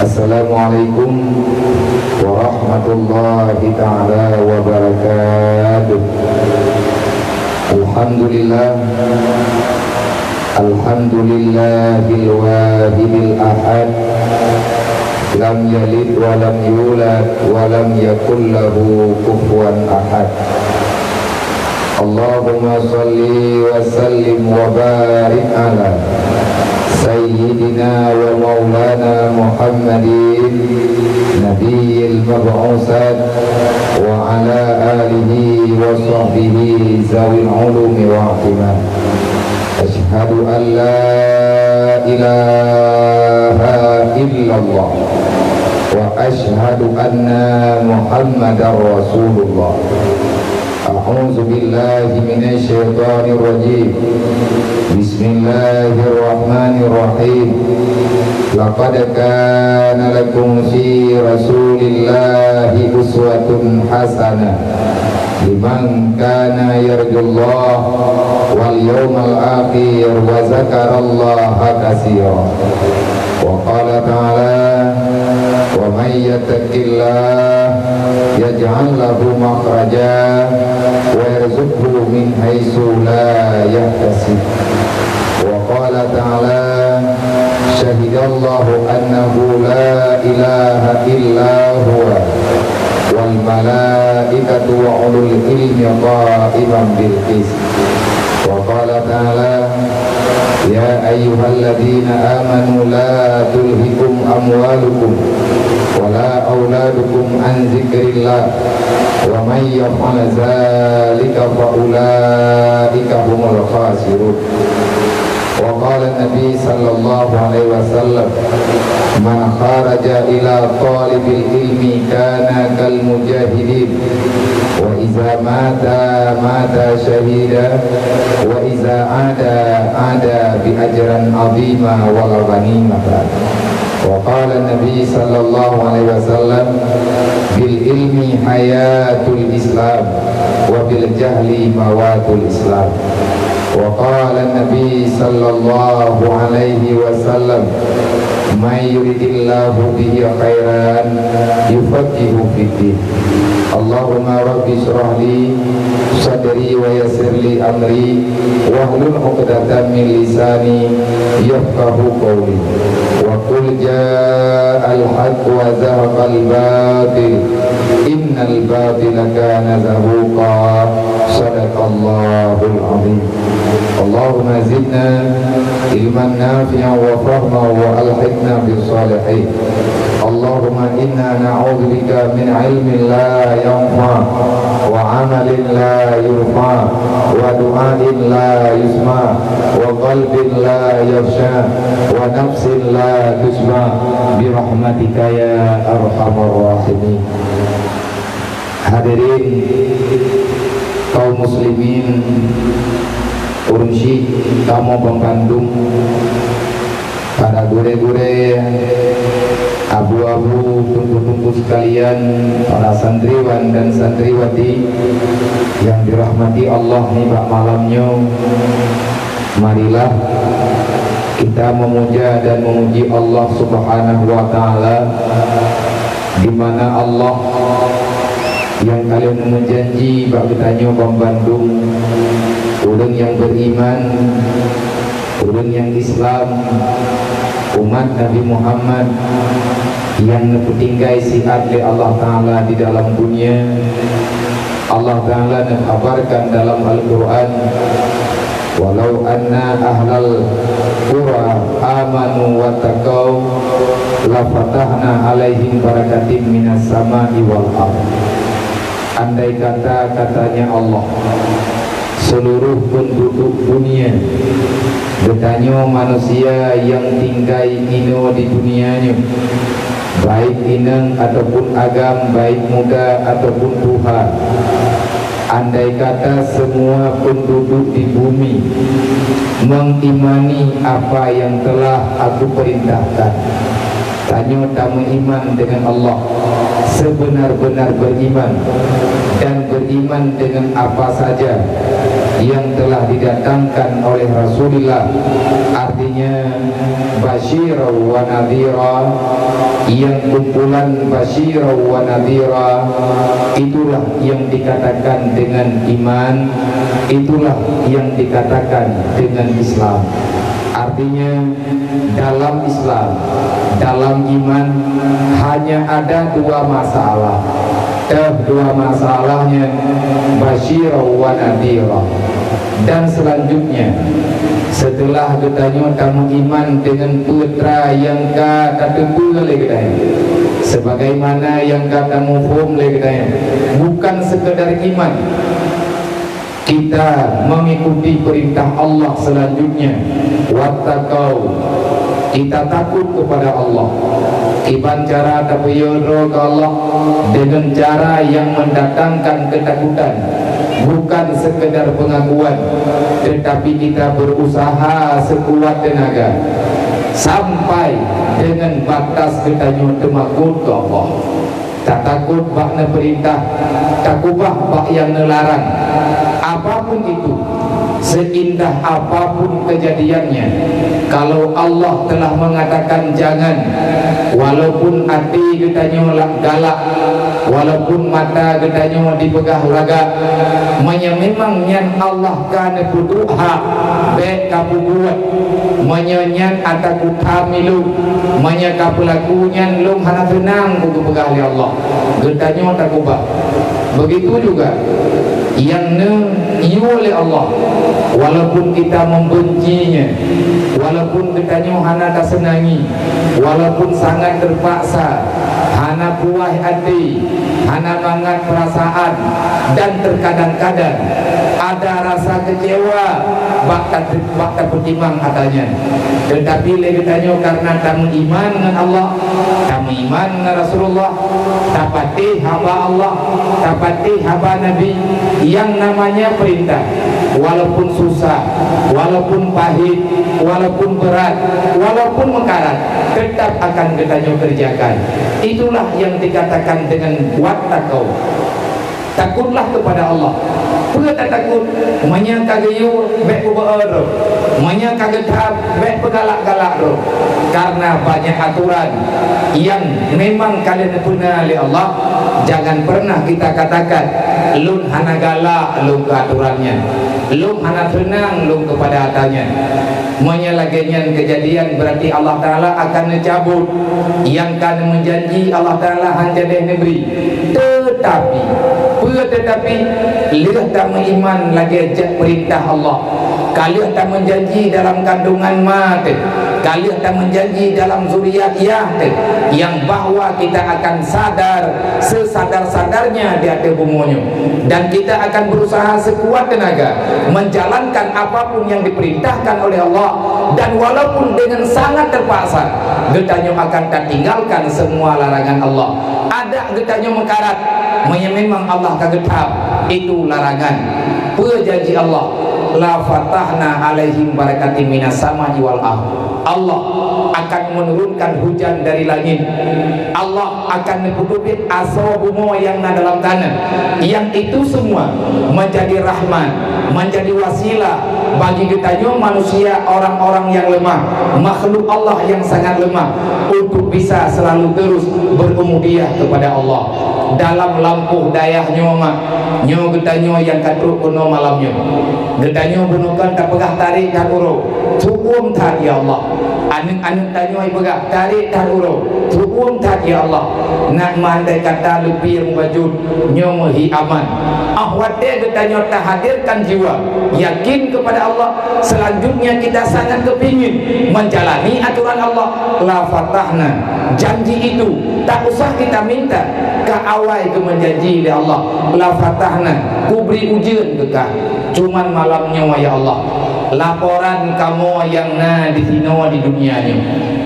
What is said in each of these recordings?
Assalamualaikum warahmatullahi ta'ala wabarakatuh. Alhamdulillahil wahidil ahad, lam yalid wa lam yulad wa lam yakul lahu kufuwan ahad. Allahumma salli wa sallim wa barik ala Sayyidina wa maulana Muhammadin Nabiyil mab'usat wa ala alihi wa sahbihi zawil ulumi wa ahtimah. Ashhadu an la ilaha illallah wa ashhadu anna Muhammadar Rasulullah. A'udzu billahi minasy syaithanir rajim. Bismillahirrahmanirrahim. Laqad kana lakum fi Rasulillahi uswatun hasanah liman kana yarjullaha wal yawmal akhir wa zakarallaha katsiran. Wa qala ta'ala wa may yattaqillaha yaj'al lahu makhraja wa yarzuqhu min haitsu la yahtasib. Wa qala ta'ala syahidallahu annahu la ilaha illa huwa wal malaikatu wa ulul ilmi qa'iman bil qist. Wa qala ta'ala ya ayyuhalladzina amanu la tulhikum amwalukum wala auladukum an zikrillah wa may yaf'al dzalika fa ulaika humul khasirun. Wa qala an-nabi sallallahu alaihi wasallam man kharaja ila talibil ilmi kana kal mujahidin wa iza mata syahida wa iza ada bi ajran azima wal ghanimah. Wa qala an-nabi sallallahu alaihi wasallam bil ilmi hayatul islam wa bil jahli mawatul islam. Wa qala an-nabi sallallahu alaihi wasallam may yuridillahu bihi khairan yufaqihu fid-din. Allahumma rabbi shrah li sadri wa yassir li amri wa hlul 'uqdatam min lisani yafqahu qawli. Wa qul ja'al haqq wa zahaqal batil innal batila kana zahuqa. Shadaqallahul 'azim. Allahumma zidna ilman nafi'an wa fahman wa alhiqna bis salihin. Allahumma inna na'udzubika min ilmin la yanfa wa amalin la yurfa wa du'ain la yusma wa qalbin la yakhsha wa nafsin la tusma bi rahmatika ya arhamar rahimin. Hadirin kaum muslimin, urunsi kamu Bandung, para gure-gure, abu-abu, tunggu-tunggu sekalian, para santriwan dan santriwati yang dirahmati Allah nih Pak malamnya. Marilah kita memuja dan memuji Allah Subhanahu wa taala, di mana Allah yang kalian menjanji bak bertanya Bang Bandung, orang yang beriman, orang yang Islam, umat Nabi Muhammad yang tinggai sihat oleh Allah Ta'ala di dalam dunia. Allah Ta'ala mengkabarkan dalam Al-Quran, walau anna ahlal qura amanu wa taqaw la fatahna alaihim barakatim minas sama'i wal ardh. Andai katanya Allah, seluruh penduduk dunia bertanya manusia yang tinggal ino di dunianya, baik inang ataupun agam, baik muda ataupun tua, andai kata semua penduduk di bumi mengimani apa yang telah aku perintahkan, tanya tamu iman dengan Allah, sebenar-benar beriman dan beriman dengan apa saja yang telah didatangkan oleh Rasulullah, artinya basyira wa nadhira, yang kumpulan basyira wa nadhira, itulah yang dikatakan dengan iman, itulah yang dikatakan dengan Islam. Artinya dalam Islam, dalam iman hanya ada dua masalah. Dua masalahnya basyira wa nadhira. Dan selanjutnya setelah katanya kamu iman dengan putra yang kata tentu lagi katanya, sebagaimana yang kata mufhum lagi katanya, bukan sekedar iman, kita mengikuti perintah Allah. Selanjutnya wattaqau, kita takut kepada Allah. Iban cara tapiyoro ke Allah dengan cara yang mendatangkan ketakutan, bukan sekedar pengakuan, tetapi kita berusaha sekuat tenaga sampai dengan batas katanya temakut ke Allah. Tak takut bak na perintah, tak kubah bak yang nelarang. Apapun itu, seindah apapun kejadiannya, kalau Allah telah mengatakan jangan, walaupun hati katanya galak, walaupun mata katanya dipegah laga, memang nyan Allah kana puduha baik kapu buat, menyanyan ataku tamilu, menyakapu lakunya lung hana tenang untuk pegah oleh Allah, katanya tak ubah. Begitu juga yang iu oleh Allah, walaupun kita membencinya, walaupun katanya hana tak senangi, walaupun sangat terpaksa, hana puas hati, hana mangat perasaan, dan terkadang-kadang ada rasa kecewa, bakta pertimbang katanya. Tetapi katanya karena kamu iman dengan Allah, kamu iman dengan Rasulullah, tapati hamba Allah, tapati hamba Nabi, yang namanya perintah, walaupun susah, walaupun pahit, walaupun berat, walaupun mekarat, tetap akan katanya kerjakan. Itulah yang dikatakan dengan wattaqau, takutlah kepada Allah. Pernah tak takut menyangka gayu baik berero, menyangka gedap baik pegalak-galak ro, karena banyak aturan yang memang kalian pernah oleh Allah. Jangan pernah kita katakan lun hana galak lun ke aturannya, lun hana tenang lun kepada atanya. Menyalagian kejadian berarti Allah Ta'ala akan mencabut yang kan menjanji Allah Ta'ala hanya negeri. Tetapi lihat tak beriman lagi ajak perintah Allah, kalian tak menjanji dalam kandungan mati, kalian tak menjanji dalam zuriat yang bahwa kita akan sadar sesadar-sadarnya di atas bumunya, dan kita akan berusaha sekuat tenaga menjalankan apapun yang diperintahkan oleh Allah, dan walaupun dengan sangat terpaksa getanya akan tak tinggalkan semua larangan Allah. Ada getanya mengkarat, memang Allah kagetap, itu larangan. Perjanji Allah, la fatahna alaihim barakatim minas samai wal ardh. Allah akan menurunkan hujan dari langit, Allah akan menutupi asabumu yang ada dalam tanah, yang itu semua menjadi rahmat, menjadi wasilah bagi kita manusia, orang-orang yang lemah, makhluk Allah yang sangat lemah, untuk bisa selalu terus berumudiah kepada Allah. Dalam lampu dayah nyoma nyo getanyo yang katruk kuno malamnya, getanyo bunukan tak pegah tarik tak uro tukum tak ya Allah, anu tanyo ai pegah tarik tak uro tukum tak ya Allah. Nak mandai kata lebih yang bajud nyo hi aman ahwate getanyo tak hadirkan jiwa yakin kepada Allah. Selanjutnya kita sangat kepingin menjalani aturan Allah. La fatahna, janji itu tak usah kita minta ke awal ke menjanji oleh Allah. La fatahna, ku beri ujian kekah, cuman malamnya ya Allah. Laporan kamu yang na di sini di dunianya,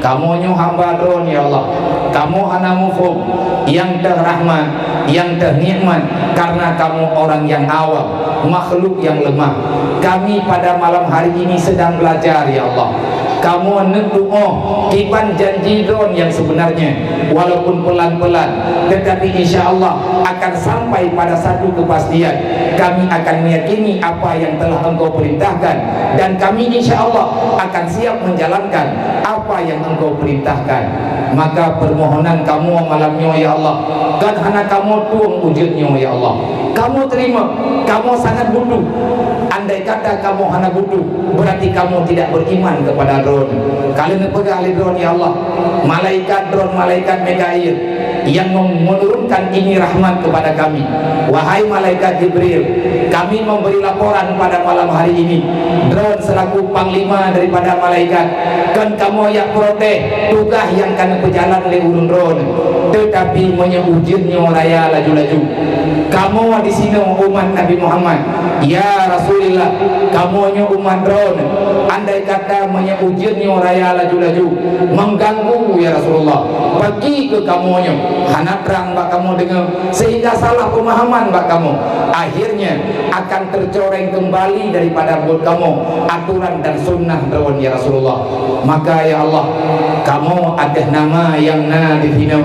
kamu nyu hamba dron ya Allah, kamu hana mufum yang terrahmat, yang ternikmat, karena kamu orang yang awam, makhluk yang lemah. Kami pada malam hari ini sedang belajar ya Allah. kamu nak doa kiban janji dron yang sebenarnya, walaupun pelan-pelan, tetapi insya-Allah akan sampai pada satu kepastian. Kami akan meyakini apa yang telah Engkau perintahkan, dan kami insya-Allah akan siap menjalankan apa yang Engkau perintahkan. Maka permohonan kamu malamnya ya Allah, kan hana kamu tuang wujudnya ya Allah, kamu terima. Kamu sangat butuh. Andai kata kamu hana butuh, berarti kamu tidak beriman kepada drone. Kalian pegang drone ya Allah, malaikat drone, malaikat Mikail yang menurunkan ini rahmat kepada kami. Wahai malaikat Jibril, kami memberi laporan pada malam hari ini, drone selaku panglima daripada malaikat, kan kamu yang protek tugas yang kena berjalan oleh urun drone, tetapi menyebujurnya raya laju-laju. Kamu di sini umat Nabi Muhammad, ya Rasulullah, kamu umat drone, andai kata menyebujurnya raya laju-laju mengganggu ya Rasulullah, pergi ke kamunya, hana terang bak kamu dengar, sehingga salah pemahaman bak kamu, akhirnya akan tercoreng kembali daripada buat kamu aturan dan sunnah drone ya Rasulullah. Maka ya Allah, kamu ada nama yang di sini.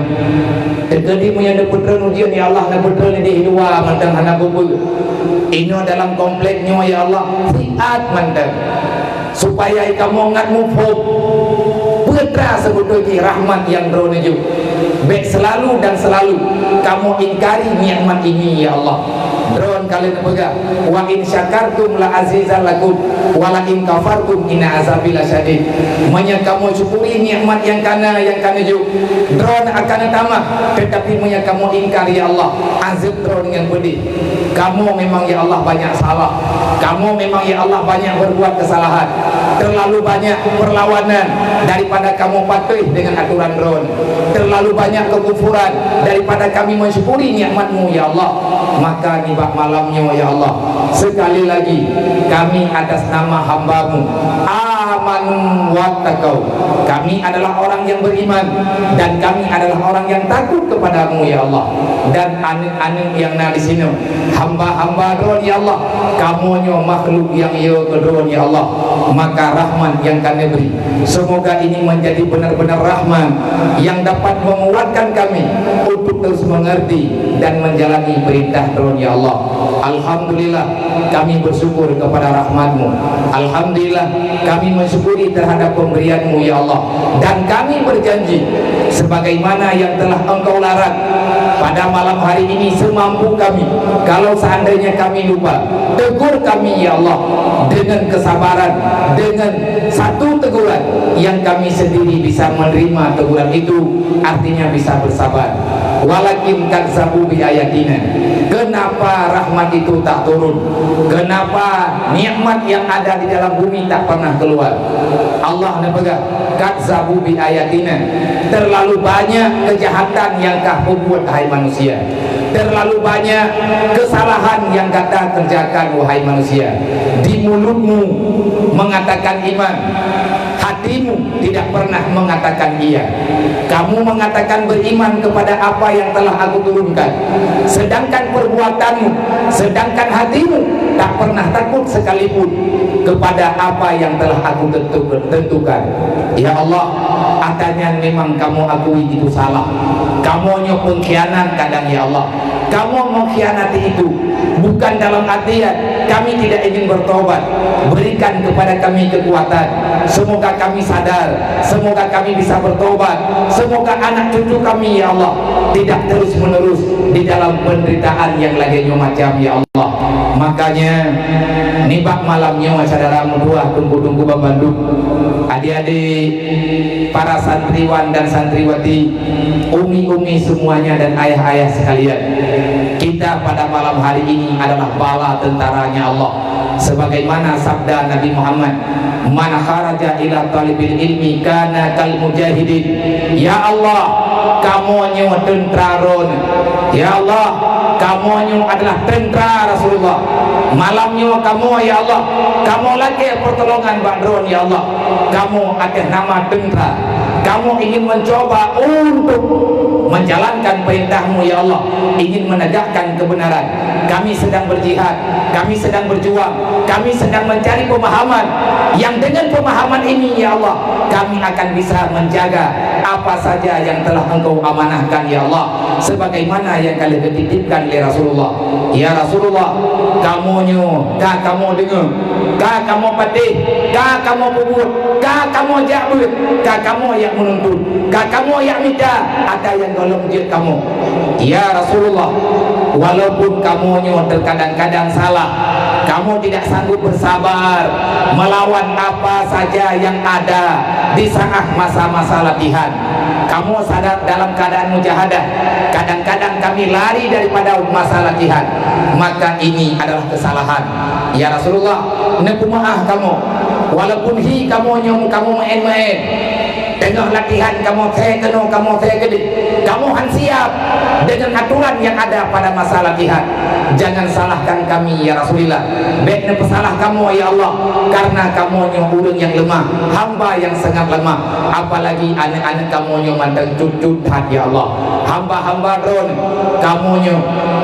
Terjadi punya putra ujian ya Allah, na putra ni di dua mantang hana bubul. Ino dalam kompleknya ya Allah, siat mantang supaya kamu ngat mufuk putra sebetulnya rahmat yang drone ju. Baik selalu dan selalu kamu ingkari nikmat ini ya Allah. Drone kalian pegang, wa in syakartum la azizan lakum wa la in kafartum inna azabi lasyadid. Manya kamu syukuri nikmat yang kana ju, drone akan tambah, tetapi manya kamu ingkari ya Allah, azab drone yang pedih. Kamu memang ya Allah banyak salah, kamu memang ya Allah banyak berbuat kesalahan, terlalu banyak perlawanan daripada kamu patuh dengan aturan drone, terlalu banyak kekufuran daripada kami mensyukuri nikmat-Mu ya Allah. Maka ni bak malamnya ya Allah, sekali lagi kami atas nama hamba-Mu amanu wattaqau, kami adalah orang yang beriman dan kami adalah orang yang takut kepadamu ya Allah. Dan anu yang di sini hamba-hamba drone ya Allah, kamunya makhluk yang kedua ya Allah, maka rahmat yang kami beri, semoga ini menjadi benar-benar rahmat yang dapat menguatkan kami untuk terus mengerti dan menjalani perintah drone ya Allah. Alhamdulillah kami bersyukur kepada rahmat-Mu, alhamdulillah kami mensyukuri terhadap pemberian-Mu ya Allah, dan kami berjanji sebagaimana yang telah Engkau larang pada malam hari ini semampu kami. Kalau seandainya kami lupa, tegur kami ya Allah dengan kesabaran, dengan satu teguran yang kami sendiri bisa menerima. Teguran itu artinya bisa bersabar. Walakin kadzabu bi ayatina, kenapa rahmat itu tak turun, kenapa nikmat yang ada di dalam bumi tak pernah keluar. Allah pegang kadzabu bi ayatina, terlalu banyak kejahatan yang kau buat hai manusia, terlalu banyak kesalahan yang kata kerjakan wahai manusia. Di mulutmu mengatakan iman, hatimu tidak pernah mengatakan iya. Kamu mengatakan beriman kepada apa yang telah aku turunkan, sedangkan perbuatanmu, sedangkan hatimu tak pernah takut sekalipun kepada apa yang telah aku tentukan. Ya Allah, adanya memang kamu akui itu salah, kamu pengkhianat kadang ya Allah. Kamu mengkhianati itu bukan dalam artian kami tidak ingin bertobat. Berikan kepada kami kekuatan, semoga kami sadar, semoga kami bisa bertobat, semoga anak cucu kami ya Allah tidak terus menerus di dalam penderitaan yang lainnya macam ya Allah. Makanya nibak malamnya saudara mudah tunggu-tunggu Bandung, adik-adik, para santriwan dan santriwati, umi-umi semuanya dan ayah-ayah sekalian, kita pada malam hari ini adalah bala tentaranya Allah. Sebagaimana sabda Nabi Muhammad, man kharaja ila talibil ilmi kana kal mujahidin. Ya Allah, kamu nyu tentraron. Ya Allah, kamu nyu adalah tentara Rasulullah. Malamnya kamu ya Allah, kamu lagi pertolongan badron ya Allah. Kamu ada nama tentara. kamu ingin mencoba untuk menjalankan perintah-Mu ya Allah, ingin menegakkan kebenaran. Kami sedang berjihad, kami sedang berjuang, kami sedang mencari pemahaman yang dengan pemahaman ini ya Allah kami akan bisa menjaga apa saja yang telah Engkau amanahkan ya Allah, sebagaimana yang kalian titipkan oleh Rasulullah. Ya Rasulullah, kamunyo kah kamu dengar, kah kamu patih, kah kamu puput, kah kamu jabut, kah kamu yang menuntut, kah kamu yang minta, ada yang tolong dia kamu. Ya Rasulullah, walaupun kamunyo terkadang-kadang salah, kamu tidak sanggup bersabar melawan apa saja yang ada di saat masa-masa latihan. Kamu sadar dalam keadaan mujahadah, kadang-kadang kami lari daripada masa latihan, maka ini adalah kesalahan. Ya Rasulullah, nepumaah kamu, walaupun kamu main-main tengah latihan, kamu gede, kamu siap dengan aturan yang ada pada masa latihan. Jangan salahkan kami ya Rasulullah, baiknya pesalah kamu ya Allah, karena kamu orang yang lemah, hamba yang sangat lemah, apalagi anak-anak kamu mantan cucut ya Allah, hamba-hamba drone kamu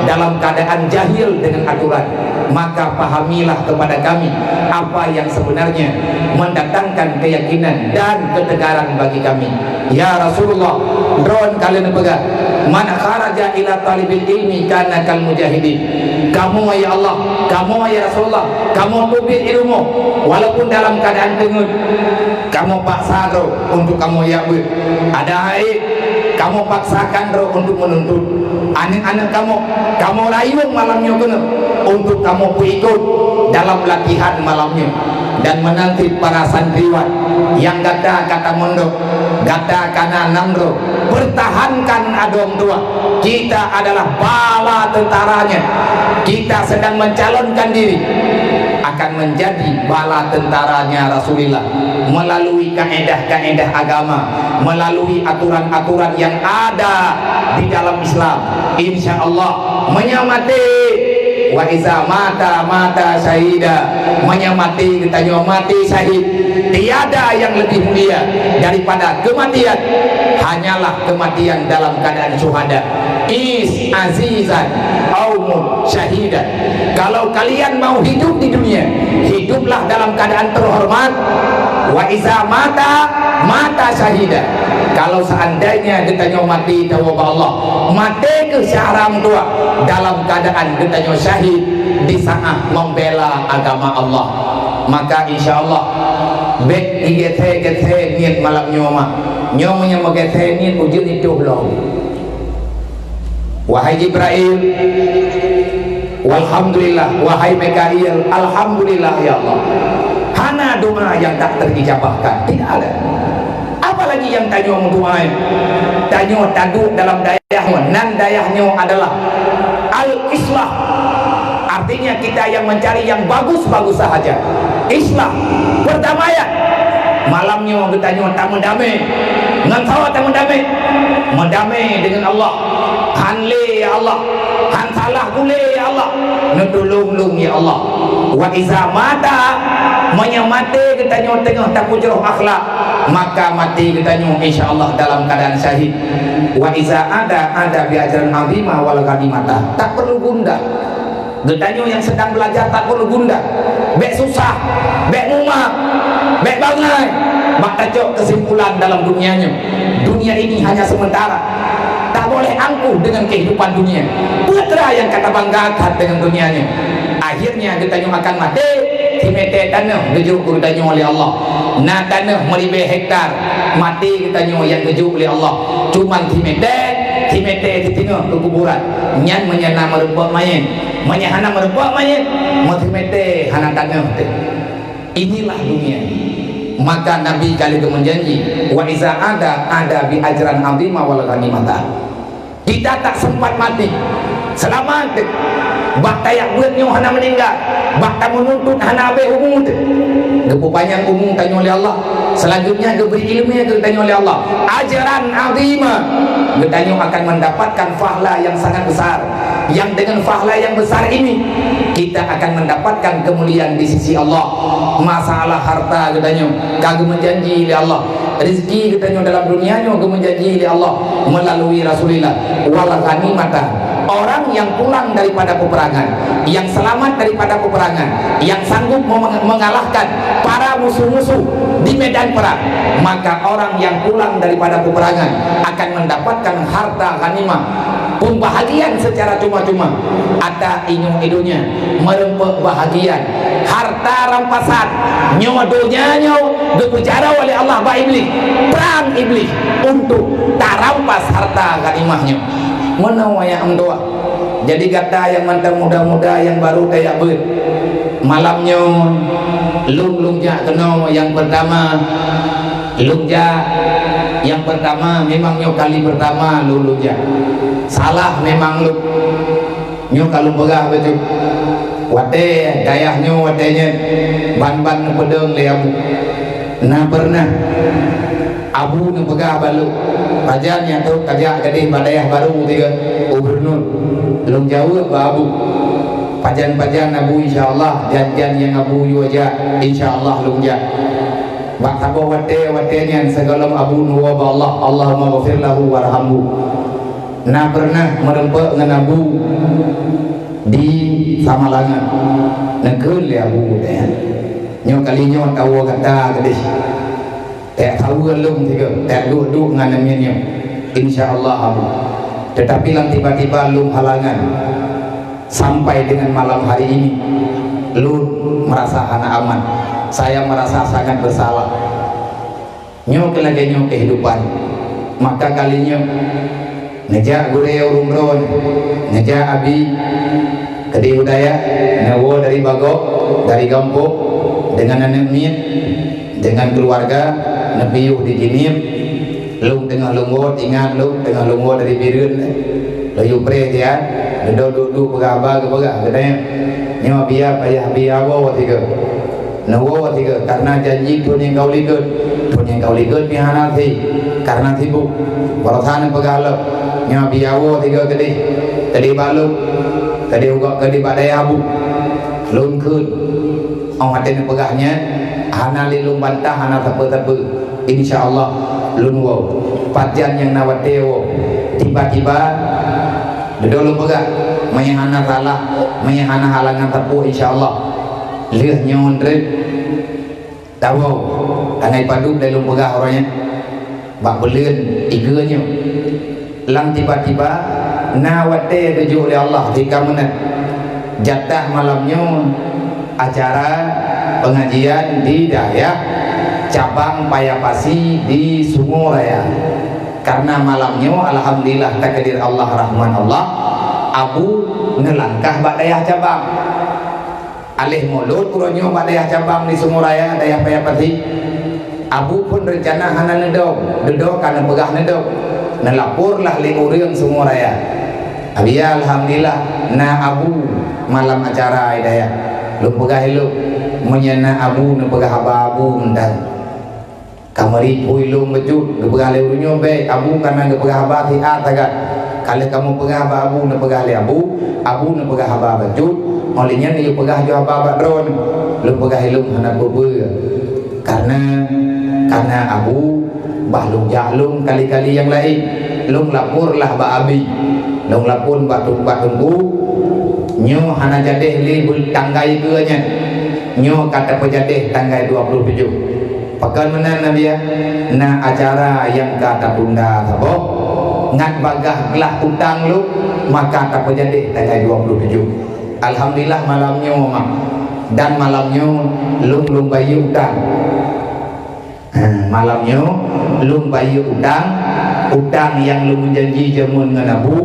dalam keadaan jahil dengan aturan. Maka pahamilah kepada kami apa yang sebenarnya mendatangkan keyakinan dan ketegaran bagi kami. Ya Rasulullah, drone kalian pegang, man kharaja ila talibil ilmi kana kal mujahidin. Kamu ya Allah, kamu ya Rasulullah, kamu tubir ilmu walaupun dalam keadaan tengut, kamu paksa roh untuk kamu ya ada air, kamu paksakan roh untuk menuntut anak-anak kamu rayung malamnya kena untuk kamu ikut dalam latihan malamnya. Dan menanti para santriwan yang kata mondok, kata kana namro, pertahankan adom tua. Kita adalah bala tentaranya, kita sedang mencalonkan diri akan menjadi bala tentaranya Rasulullah melalui kaedah-kaedah agama, melalui aturan-aturan yang ada di dalam Islam. Insya Allah menyamati wa iza mata syahida, menyamati kita mati syahid. Tiada yang lebih mulia daripada kematian, hanyalah kematian dalam keadaan syuhada. Is azizan aumut syahidan. Kalau kalian mau hidup di dunia, hiduplah dalam keadaan terhormat. Wa iza mata syahida. Kalau seandainya kita mati tawab Allah, mati ke syaram tua dalam keadaan kita syahid di saat membela agama Allah, maka insya Allah baik igethe niat malam nyomanya magethe niat ujian itu loh. Wahai Jibril, walhamdulillah. Wahai Mikail, alhamdulillah ya Allah. Hana doa yang tak terijabahkan tidak ada. Apalagi yang tanya doa, tanya taduk dalam dayahnya, nan dayahnya adalah al-islah. Artinya kita yang mencari yang bagus-bagus sahaja. Islah, perdamaian. Malamnya kita tanya tamu damai, ngantawa tamu damai, mendamai dengan Allah. Hanle ya Allah, han salah boleh ya Allah, nutulung ya Allah. Wa iza mata, menyamati kita tengah tak pujuh akhlak, maka mati kita insyaallah dalam keadaan syahid. Wa iza ada bi ajran azima wal qadimata, tak perlu gundah. Getanyo yang sedang belajar tak perlu gundah, bek susah, bek rumah, bek bangai, bak tajok kesimpulan dalam dunianya. Dunia ini hanya sementara, tak boleh angkuh dengan kehidupan dunia. Putra yang kata banggakan dengan dunianya, akhirnya getanyo akan mati. Timete tanah gejuk getanyo oleh Allah, na tanah meribe hektar mati getanyo yang gejuk oleh Allah. Cuman timete ditinggal ke kuburan, nyan menyana merebak mayat, menyana merebak mayat, timete hana tanah. Inilah dunia. Maka Nabi kali itu menjanji, wa iza ada bi ajran azima wal ghanimata. Kita tak sempat mati, selamat. Bak tayak buatnya hana meninggal, bak tak menuntut hana abe umum. Gepu panjang umum tanya oleh Allah, Selanjutnya diberi ilmu yang ditanya oleh Allah, ajaran azima, ditanya akan mendapatkan pahala yang sangat besar. Yang dengan pahala yang besar ini kita akan mendapatkan kemuliaan di sisi Allah. Masalah harta katanya kagak menjanji oleh Allah, rezeki katanya dalam dunianya kagak menjanji oleh Allah melalui Rasulullah. Wal ghanimata, orang yang pulang daripada peperangan, yang selamat daripada peperangan, yang sanggup mengalahkan para musuh-musuh di medan perang, maka orang yang pulang daripada peperangan akan mendapatkan harta ghanimah, pembahagian secara cuma-cuma. Ada idunya merempek bahagian, harta rampasan, nyawa dunianya dipenjara oleh Allah ba iblis, perang iblis untuk tak rampas harta ghanimahnya. Menawaya doa. Jadi kata yang mantan muda-muda yang baru kayak ber malamnya lung-lungja kena yang pertama, lungja yang pertama memangnya kali pertama lungja salah memang lu nyo kalau begah betul wate dayahnya watenya ban-ban pedeng le abu nah pernah abu nu begah balu pajannya tu kajak gede badayah baru tiga gubernur belum jauh ba abu pajan-pajan abu insyaallah janjian yang abu yu aja insyaallah lungja bak sabo watenya segala abu nu wa Allah Allahumma ghfir lahu warhamhu. Nah pernah merempek dengan abu di Samalangan negeri le abu teh nyo kalinya tahu kata gadis tak tahu lum tiga tak duduk dengan namanya insyaallah abu. Tetapi lang tiba-tiba lum halangan sampai dengan malam hari ini lum merasa anak aman, saya merasa sangat bersalah nyo kelaganya kehidupan. Maka kalinya ngejak gureo rumron, ngejak abi kedi budaya nawo dari bagok dari gampok dengan anak min dengan keluarga nabiuh di jinib lung tengah lungo ingat lung tengah lungo dari birun layu pre dia duduk pegaba ke pegah katanya nyawa biar payah biawo tiga nawo tiga karena janji tuan yang kau ligut pihana thi karena sibuk warasan pegalap nya biawo tiga kedi balu kedi ugak kedi badai abu lun kun orang hati pegahnya hana lilum bantah hana tepe-tepe insyaallah lun wow pajan yang nawateo tiba-tiba dulu pegah mayahana salah mayahana halangan tepu insyaallah liah nyon rib tahu tangai padu dalam pegah orangnya bak belun iganya lang tiba-tiba nawate tuju oleh Allah jika menat jatah malamnya acara pengajian di daerah cabang Payapasi di Sumuraya. Karena malamnya alhamdulillah takdir Allah rahman Allah abu ngelangkah bak daerah cabang alih mulut puronyo bak daerah cabang di Sumuraya daerah Payapasi. Abu pun rencana hana nedok karena pegah nedok nelapurlah li urang Sumuraya. Abia alhamdulillah na abu malam acara idaya lu pegah lu menyana abu nu pegah abu mendan kamari puilung bejut lu pegah le urunyo be abu karena nu pegah abati ataga kalau kamu pegah abu nu pegah le abu nu pegah aba bejut olinya ni pegah jo aba dron lu pegah lu hana bebe karena abu bahlung jahlung kali-kali yang lain lung lapurlah ba abi lung lapun batun bu nyo hana jadeh li tanggai keanya nyo kata pejadeh tanggai 27 pakan mana nabi ya na acara yang kata bunda sabo ngat bagah gelah utang lu maka kata pejadeh tanggai 27 alhamdulillah malamnya mak dan malamnya lung bayi utang malamnya lum bayi utang yang lum janji jamun dengan abu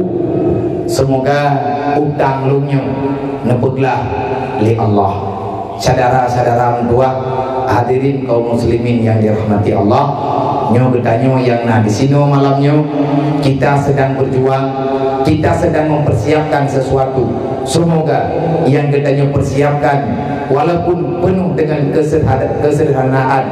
semoga utang lumnya nebutlah li Allah. Saudara-saudara dua hadirin kaum muslimin yang dirahmati Allah nyo betanyo yang di sini malamnya kita sedang berjuang, kita sedang mempersiapkan sesuatu. Semoga yang kita persiapkan walaupun penuh dengan kesederhanaan,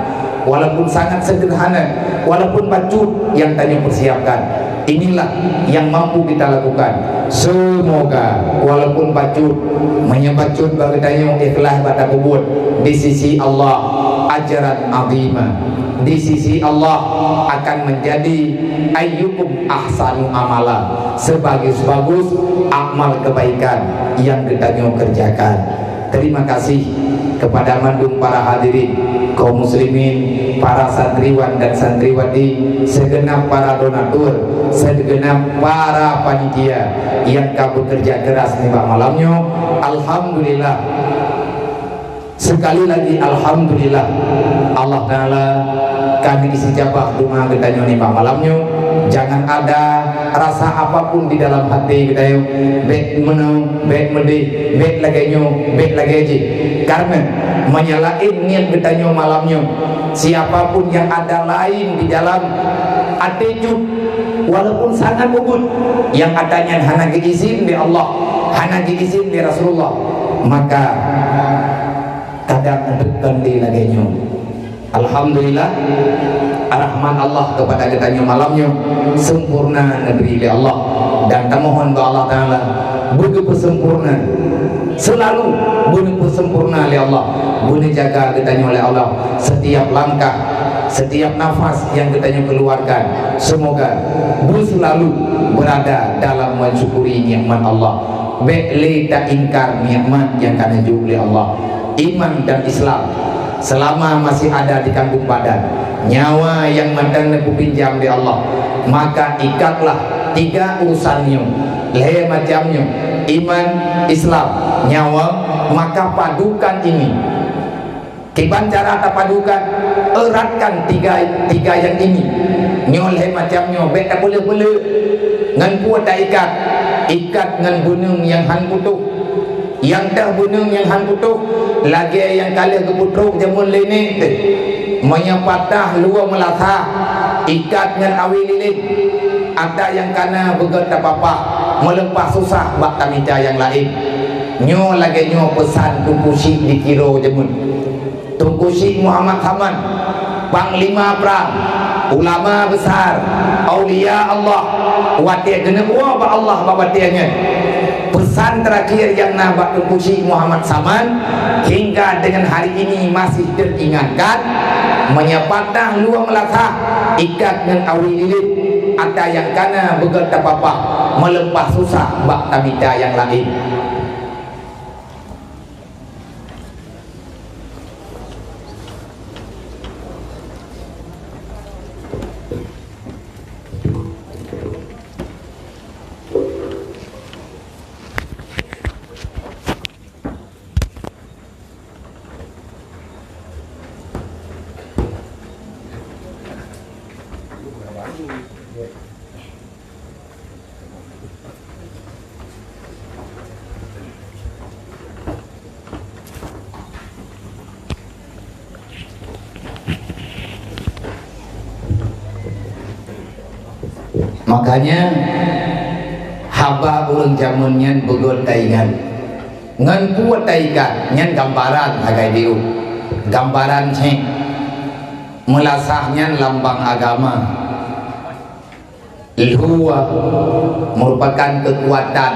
walaupun sangat sederhana, walaupun bacut yang tanya persiapkan, inilah yang mampu kita lakukan. Semoga walaupun bacut menyebacut bagi tanya ikhlas pada kubur di sisi Allah ajaran azimah, di sisi Allah akan menjadi ayyukum ahsanu amala, sebagus-bagus amal kebaikan yang kita kerjakan. Terima kasih kepada mandung para hadirin, kaum muslimin, para santriwan dan santriwati, segenap para donatur, segenap para panitia yang bekerja keras nih Pak malamnya. Alhamdulillah, sekali lagi alhamdulillah, Allah Ta'ala kami istijabah doa kita nih Pak malamnya. Jangan ada rasa apapun di dalam hati kita yuk, baik menang, baik medih, baik lagi nyo, baik lagi aja, karena menyalain niat kita nyo malamnya. Siapapun yang ada lain di dalam attitude walaupun sangat ubud, yang adanya hanya izin di Allah, hanya izin di Rasulullah, maka kadang dekan di lagi nyo. Alhamdulillah, rahman Allah kepada kita malamnya sempurna negeri di Allah, dan mohon ba Allah Ta'ala begitu sempurna, selalu begitu sempurna oleh Allah, boleh jaga kita oleh Allah setiap langkah, setiap nafas yang kita keluarkan. Semoga boleh selalu berada dalam mensyukuri nikmat Allah, baik tak ingkar nikmat yang kena oleh Allah. Iman dan Islam selama masih ada di kandung badan, nyawa yang mandang pinjam di Allah, maka ikatlah tiga urusannya, leher macamnya, iman, Islam, nyawa, maka padukan ini. Kiban cara tak padukan, eratkan tiga yang ini. Nyoleh macamnya, baik tak boleh ngan kuat tak ikat ngan gunung yang han putuk, yang dah gunung yang han putuk, lagi yang kali keputruk jamun lini menyapatah luar melatah, ikat dengan awi lilin. Ada yang kana begot apa-apa melepas susah bak tamita yang lain. Nyo lagi nyo pesan Tunku Syekh dikira jamun, Tunku Syekh Muhammad Haman, Panglima Perang, ulama besar, aulia Allah, watia genep wa ba Allah ba watianya. Pesan terakhir yang nabak Tunku Syekh Muhammad Saman hingga dengan hari ini masih teringatkan, menyapatah luang melatah, ikat dengan awi lilin. Ada yang kana begot apa-apa melepas susah bak tamita yang lain. Makanya haba ulun jamun nyan begot taingan ngan kuat taikan nyan gambaran agai diu, gambaran ceng melasahnya lambang agama. Luwa merupakan kekuatan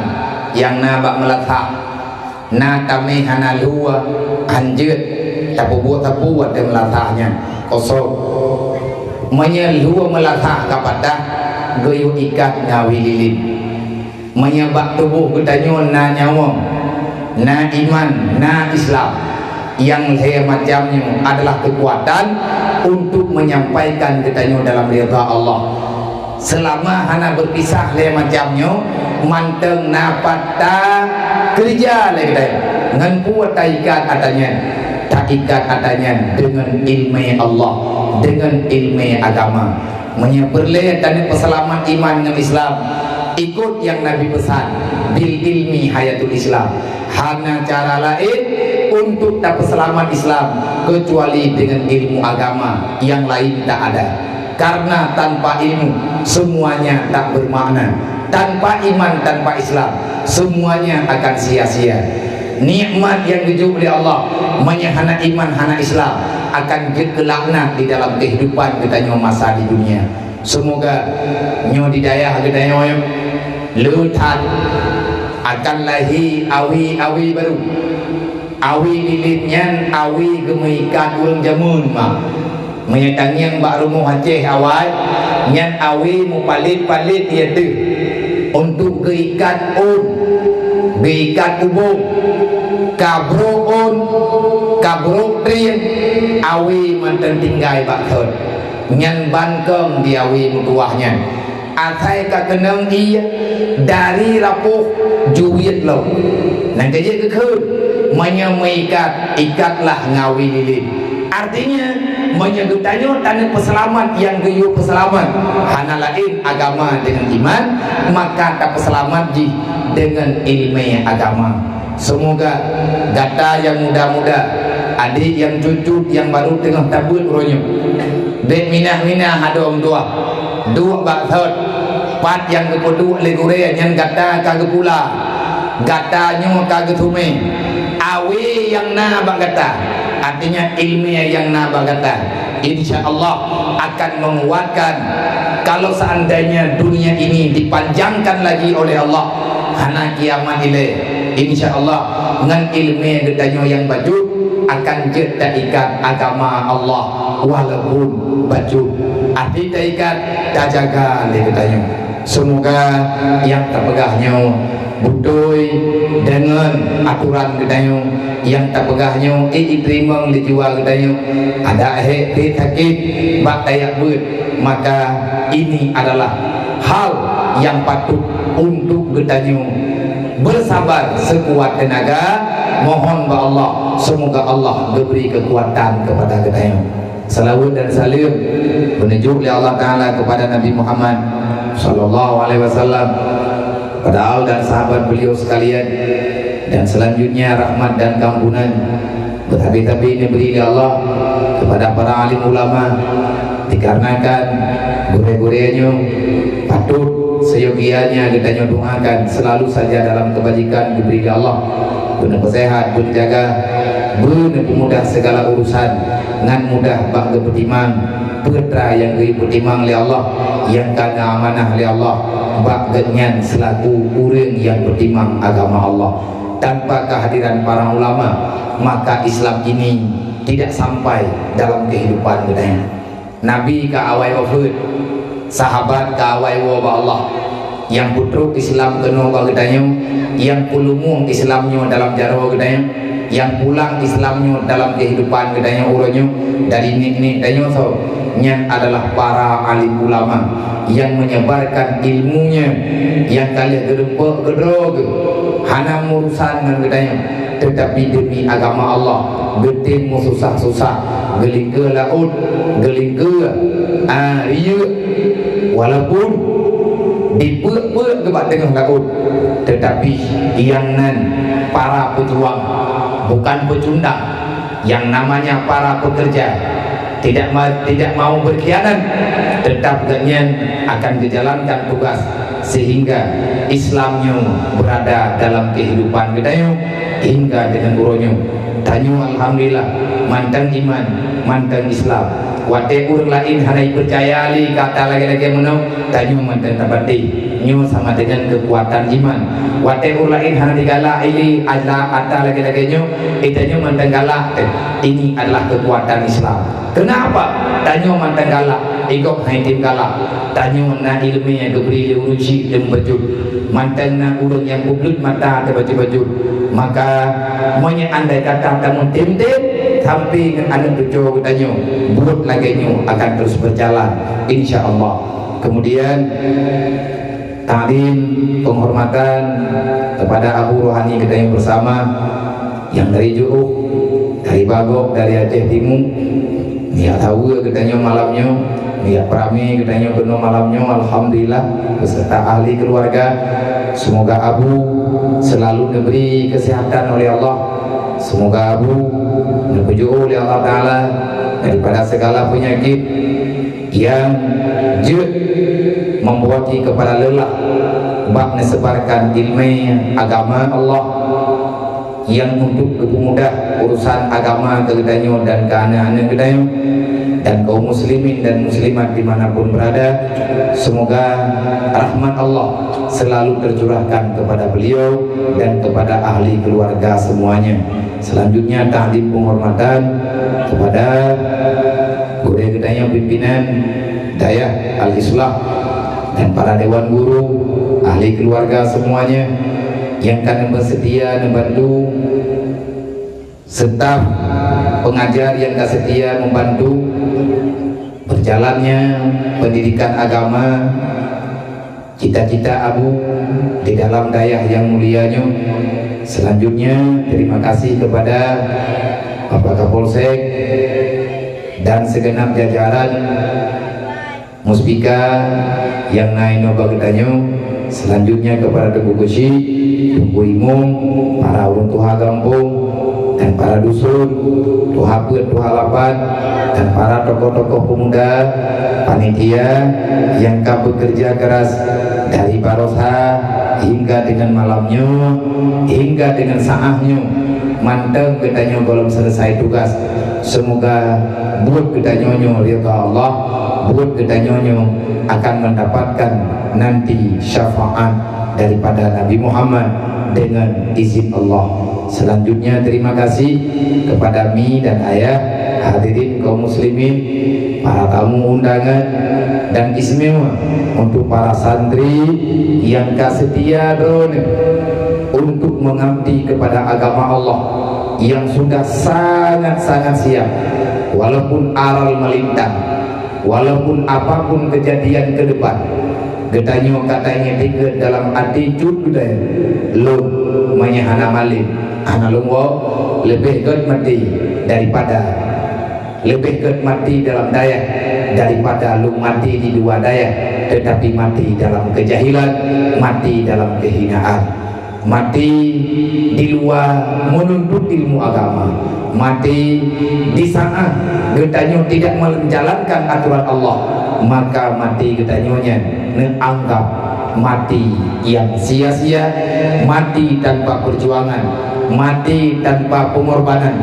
yang nabak melatah, na kami hana luwa anjut tapi buat dan melatahnya kosong menyelua melatah kepada goyo ikat ngawi lilin, menyebab tubuh kita na nyawa, na iman, na Islam, yang saya macamnya adalah kekuatan untuk menyampaikan kita dalam ridha Allah. Selama hana berpisah le macamnya manteng napata kerja le kita ngan kuat ikat adanya, tak ikat adanya dengan ilmu Allah, dengan ilmu agama. Menyeberle dan peselamat iman dengan Islam, ikut yang Nabi pesan, bil ilmi hayatul Islam. Hanya cara lain untuk tak selamat Islam kecuali dengan ilmu agama, yang lain tak ada. Karena tanpa ilmu semuanya tak bermakna, tanpa iman, tanpa Islam semuanya akan sia-sia. Nikmat yang dijub oleh Allah menyahana iman hana Islam akan kelaknat di dalam kehidupan kita masa di dunia. Semoga nyo didayah kita nyo leuthan akan lahir awi baru, awi lilitnya, awi gemeikan urang jamun mah menyatang yang bak rumah Aceh awal nyan awi mu palit dia tu untuk geikat geikat ubung kabro trian awi mantan tinggai bak thot nyan bankeng di awi mutuahnya atai ka kenang ia dari rapuh juwit lo nang kaya kekhun menyemaikat ikatlah ngawi lilin. Artinya menyebutnya tanda peselamat yang geyuh peselamat hana lain agama dengan iman, maka tak peselamat ji dengan ilmu agama. Semoga data yang muda-muda, adik yang cucu yang baru tengah tabut ronyo dek minah hadong dua baksud pat yang kepodu legure yang gata kagak pula gatanya kagak tume awi yang na bagata, artinya ilmiah yang na bagata, insyaallah akan menguatkan kalau seandainya dunia ini dipanjangkan lagi oleh Allah hana kiamat ile, insyaallah dengan ilmiah getanya yang baju akan jeda ikat agama Allah walaupun baju arti ikat dah jaga le getanya. Semoga yang terpegahnya budoi dengan aturan gedayo yang tak pegahnya diterima dijual gedayo ada sakit bak dayak ber, maka ini adalah hal yang patut untuk gedayo bersabar sekuat tenaga, mohon ba Allah semoga Allah beri kekuatan kepada gedayo. Salawat dan salam menuju oleh Allah Ta'ala kepada Nabi Muhammad sallallahu alaihi wasallam, pada al dan sahabat beliau sekalian, dan selanjutnya rahmat dan kampunan berhabis-habis diberi oleh Allah kepada para alim ulama, dikarenakan gure-gurenya patut seyogianya kita doakan selalu saja dalam kebajikan diberi oleh Allah, guna sehat, guna jaga, guna pemudah segala urusan, dengan mudah bak bertimang putra yang bertimang oleh Allah, yang kana amanah oleh Allah, bak genyan selaku orang yang bertimang agama Allah. Tanpa kehadiran para ulama, maka Islam ini tidak sampai dalam kehidupan kita. Nabi ka awai wafud, sahabat ka awai wa Allah, yang putruk Islam kena ba gedanya, yang pulumung Islamnya dalam jarwa gedanya, yang pulang Islamnya dalam kehidupan gedanya urannya dari nik danyo so nya adalah para alim ulama yang menyebarkan ilmunya, yang kalian gerempek gedrog hana urusan dengan gedanya, tetapi demi agama Allah beting susah-susah geling ke laut geling ke riya walaupun dipek-pek ke tengah laut, tetapi iangan para pejuang bukan pecundang, yang namanya para pekerja tidak mau berkhianat, tetap genyen akan dijalankan tugas sehingga Islamnya berada dalam kehidupan kita hingga dengan uronyo. Tanyo alhamdulillah mantan iman, mantan Islam. Wate urang lain hanai percaya li kata lagi-lagi menau tanyo mantan tabati nyo sama dengan kekuatan iman. Wate urang lain hanai galak ili ada kata lagi-lagi nyo itanyo mantan galak, ini adalah kekuatan Islam. Kenapa? Tanyo mantan galak igok hai tim galak, tanyo na ilmu yang diberi urusi dan baju mantan na urang yang kublut mata baju-baju, maka monya andai kata kamu tim-tim sampai anu tujuh tanyo buat lagi nyo akan terus berjalan insyaallah. Kemudian taklim penghormatan kepada Abu Rohani kita yang bersama, yang dari Ju'uk, dari Bagok, dari Aceh Timur, niat tahu katanya malamnya, niat prami katanya benar malamnya, alhamdulillah beserta ahli keluarga. Semoga Abu selalu diberi kesehatan oleh Allah, semoga Abu dipuji oleh Allah Ta'ala daripada segala penyakit yang membuat kepada lelah bak menebarkan ilmu agama Allah, yang untuk kemudah urusan agama kegedanyo dan keanehan kegedanyo, dan kaum muslimin dan muslimat dimanapun berada, semoga rahmat Allah selalu tercurahkan kepada beliau dan kepada ahli keluarga semuanya. Selanjutnya takdim penghormatan kepada guru kegedanyo pimpinan Dayah Al-Islah dan para dewan guru, ahli keluarga semuanya yang akan bersedia membantu, staf pengajar yang akan setia membantu berjalannya pendidikan agama cita-cita Abu di dalam dayah yang mulianya. Selanjutnya terima kasih kepada Bapak Kapolsek dan segenap jajaran Muspika yang naik noba kedanyo. Selanjutnya kepada Teguh Kusi, Teguh Imung, para ulun tuha kampung dan para dusun, tuha put, tuha lapan, dan para tokoh-tokoh pemuda, panitia yang akan bekerja keras dari Barosa hingga dengan malamnya, hingga dengan saahnya, manteng kedanyo belum selesai tugas. Semoga buat kedanyonyo ridha Allah, buat kedanyonyo akan mendapatkan nanti syafaat daripada Nabi Muhammad dengan izin Allah. Selanjutnya terima kasih kepada Mi dan Ayah, hadirin kaum muslimin, para tamu undangan, dan istimewa untuk para santri yang setia untuk mengabdi kepada agama Allah, yang sudah sangat-sangat siap walaupun aral melintang, walaupun apapun kejadian ke depan. Gedanyo katanya tiga dalam attitude budaya lo menyahana malin ana lungwo lebih good mati daripada lebih good mati dalam daya daripada lu mati di dua daya, tetapi mati dalam kejahilan, mati dalam kehinaan, mati di luar menuntut ilmu agama, mati di saat gedanyo tidak menjalankan aturan Allah, maka mati gedanyonya menganggap mati yang sia-sia, mati tanpa perjuangan, mati tanpa pengorbanan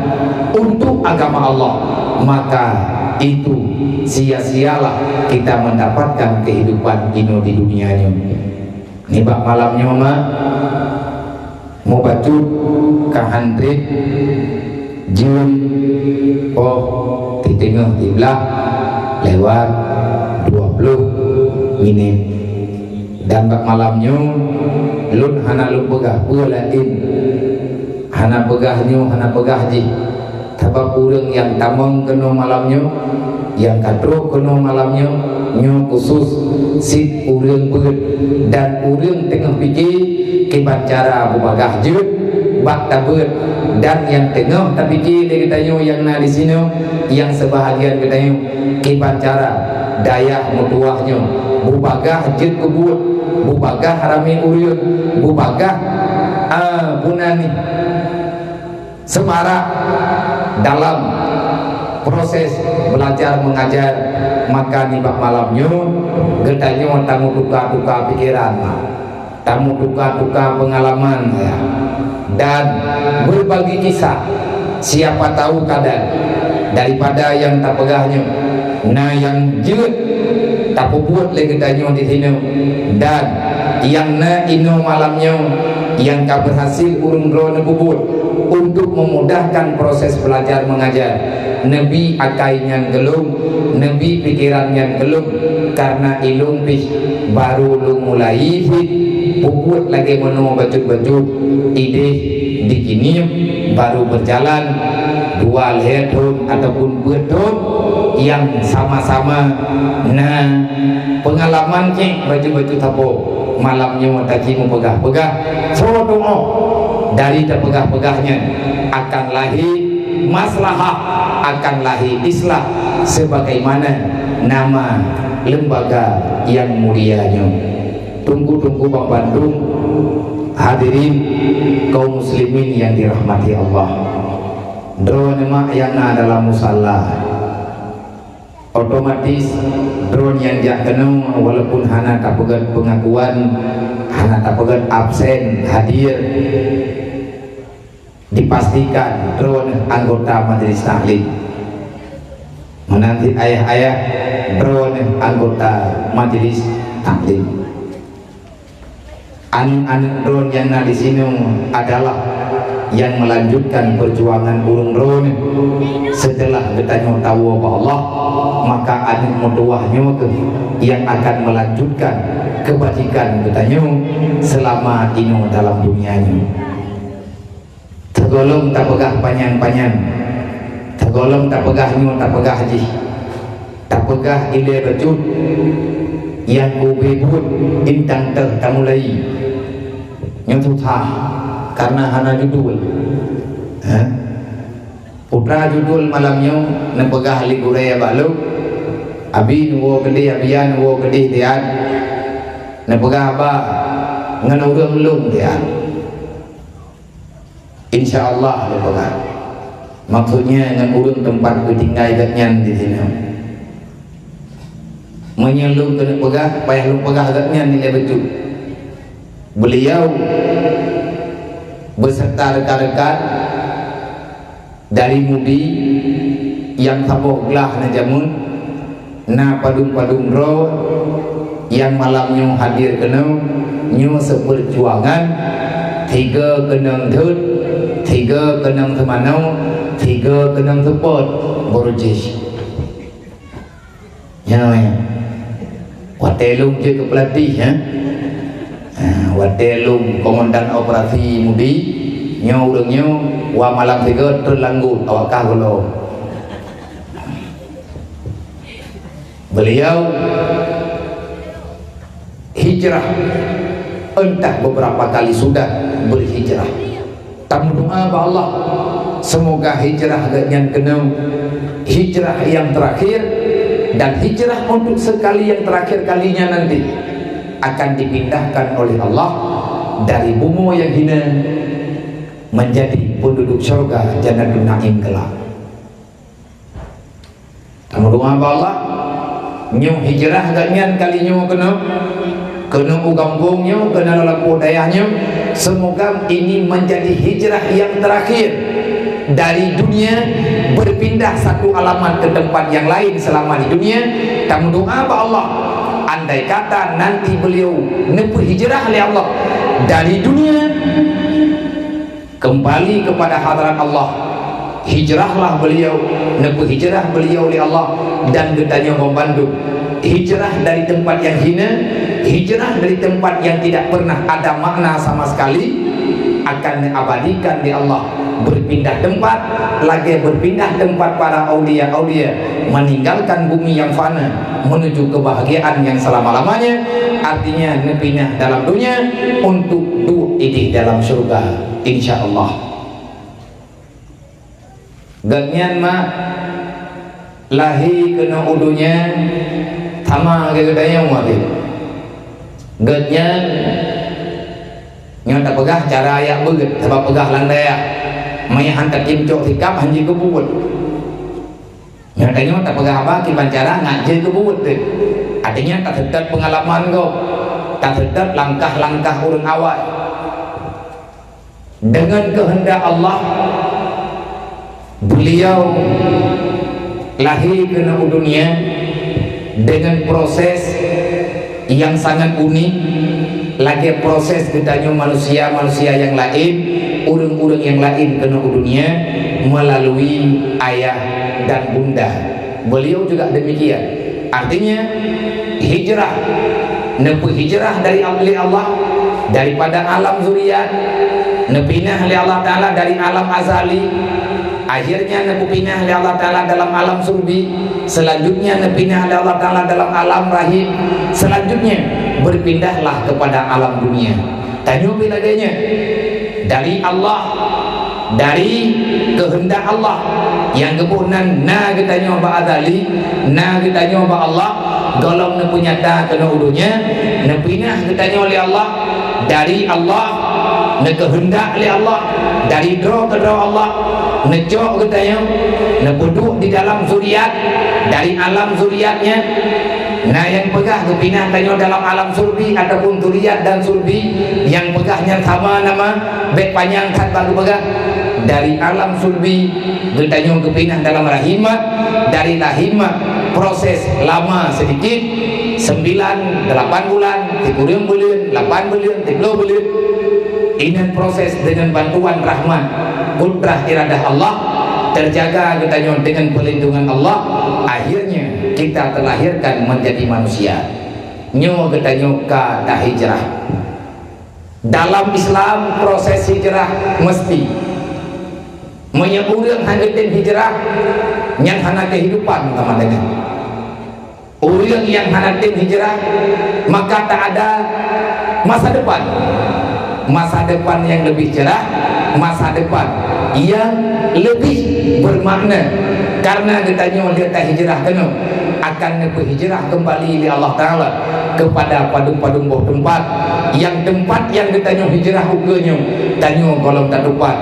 untuk agama Allah, maka itu sia-sialah kita mendapatkan kehidupan ini di dunianya. Nibak malamnya mama mau baca kehandrit Jun di tengah tiblah lewat 20 minit, dan bak malamnya lun hana lu pegah pulain hana pegahnya hana pegah ji tabak urang yang tamang kena malamnya, yang katro kena malamnya nyo khusus sit urang beut, dan urang tengah fikir kiban cara bubagah je bak tabut, dan yang tengah tak fikir dia katanya yang na di sini, yang sebahagian katanya kiban cara daya mutuahnya bubagah je kebut, bubagah harami urang, bubagah punani semarak dalam proses belajar mengajar. Maka nibak malamnya gedanyo tamu duka-duka pikiran, tamu duka-duka pengalaman ya, dan berbagi kisah. Siapa tahu kadang daripada yang tak pegahnya, nah yang jeut tak buat lagi gedanyo di sini, dan yang na ino malamnya yang tak berhasil urung drone bubut untuk memudahkan proses belajar mengajar. Nabi akai yang gelum, Nabi pikiran yang gelum, karena ilung pih baru lu mulai hit bubut lagi menu baju-baju ide dikini baru berjalan dua tahun ataupun bertahun yang sama-sama. Nah pengalaman cik baju-baju tapo malamnya mataki mau pegah-pegah sodomo dari terpegah-pegahnya akan lahir maslahah, akan lahir islah sebagaimana nama lembaga yang mulianya. Tunggu-tunggu Bang Bandung, hadirin kaum muslimin yang dirahmati Allah. Drone mak yang adalah musalla, otomatis drone yang jak kenal walaupun hana tak pegat pengakuan, hana tak pegat absen hadir, dipastikan drone anggota majelis taklim. Menanti ayah-ayah drone anggota majelis taklim. Anak-anak drone yang ada di sini adalah yang melanjutkan perjuangan urung drone setelah bertanya tahu apa Allah, maka anak mutuahnya yang akan melanjutkan kebajikan bertanya selama ini dalam dunianya. Tergolong tak pegah panjang-panjang, tergolong tak pegahnya tak pegah haji, tak pegah ile becut yang ubebut intang tertamulai nyututah karena hana judul putra judul malamnya nepegah liguraya balu abi nuwo gede abian nuwo gede tian nepegah apa nganurung lung tian insyaallah nepegah maksudnya nganurung tempat ketinggai gatnyan di sini menyelung kena pegah payah lu pegah gatnyan nilai betul. Beliau beserta rekan-rekan dari Mudi yang tabuh gelah na jamun na padung-padung ro yang malamnya hadir kena nyu seperjuangan 3 kenang thut 3 kenang temanau 3 kenang tepot borjis ya watelung je ke pelatih watelung komandan operasi Mudi nyo urangnya wa malam 3 terlanggut awakah golo. Beliau hijrah entah beberapa kali sudah berhijrah. Tamu doa ba Allah semoga hijrah yang kena hijrah yang terakhir dan hijrah untuk sekali yang terakhir kalinya nanti akan dipindahkan oleh Allah dari bumi yang hina menjadi penduduk surga Jannatul Naim kelak. Tamu doa ba Allah nyu hijrah ganyan kalinya kena ugampungnya kena laku dayahnya semoga ini menjadi hijrah yang terakhir dari dunia berpindah satu alamat ke tempat yang lain selama di dunia. Tamu doa ba Allah andai kata nanti beliau nepu hijrah oleh Allah dari dunia kembali kepada hadirat Allah, hijrahlah beliau nepu hijrah beliau oleh Allah dan gedanya membantu hijrah dari tempat yang hina, hijrah dari tempat yang tidak pernah ada makna sama sekali akan diabadikan di Allah, berpindah tempat lagi berpindah tempat para aulia-aulia meninggalkan bumi yang fana menuju kebahagiaan yang selama-lamanya, artinya nepinah dalam dunia untuk idih dalam surga insyaallah. Ganyan mah lahi kena udunya sama gedanya mati ganyan nyo tak pegah cara ayak beget sebab pegah landai mai hantar kimcok sikap hanji kebut nyatanya tak pegah apa kiban cara ngaji kebut artinya tak sedar pengalaman kau tak sedar langkah-langkah urang awal dengan kehendak Allah beliau lahir ke dunia dengan proses yang sangat unik lagi proses ketanya manusia yang lain urang-urang yang lain ke dunia melalui ayah dan bunda beliau juga demikian artinya hijrah nepu hijrah dari Allah daripada alam zuriat nepinah oleh Allah Ta'ala dari alam azali akhirnya nepinah oleh Allah Ta'ala dalam alam surbi selanjutnya nepinah oleh Allah Ta'ala dalam alam rahim selanjutnya berpindahlah kepada alam dunia tanya bilaganya dari Allah dari kehendak Allah yang kebunan na kita nyoba azali na kita nyoba Allah golong nepunyata kena udunya nepinah kita oleh Allah dari Allah kehendak oleh Allah dari draw ke draw Allah ngejok katanya nepuduk di dalam zuriat dari alam zuriatnya nah yang pegah kepinah tanya dalam alam surbi ataupun zuriat dan surbi yang pegahnya sama nama bek panjang kat baru pegah dari alam sulbi bertanya ke pindah dalam rahimah, dari rahimah proses lama sedikit 9-8 bulan 3 bulan 8 bulan 30 bulan. Ini proses dengan bantuan rahmat kudrah iradah Allah, terjaga katanya dengan perlindungan Allah, akhirnya kita terlahirkan menjadi manusia. Nyo katanya kata hijrah. Dalam Islam proses hijrah mesti menyebutkan hanggetin hijrah yang hana kehidupan sama dengan orang yang hanatin hijrah, maka tak ada masa depan. Masa depan yang lebih cerah, masa depan yang lebih bermakna. Karena katanya dia tak hijrah kena akan berhijrah kembali oleh Allah Ta'ala kepada padung-padung bawah tempat, yang tempat yang ditanya hijrah hukumnya tanya kalau tak tepat,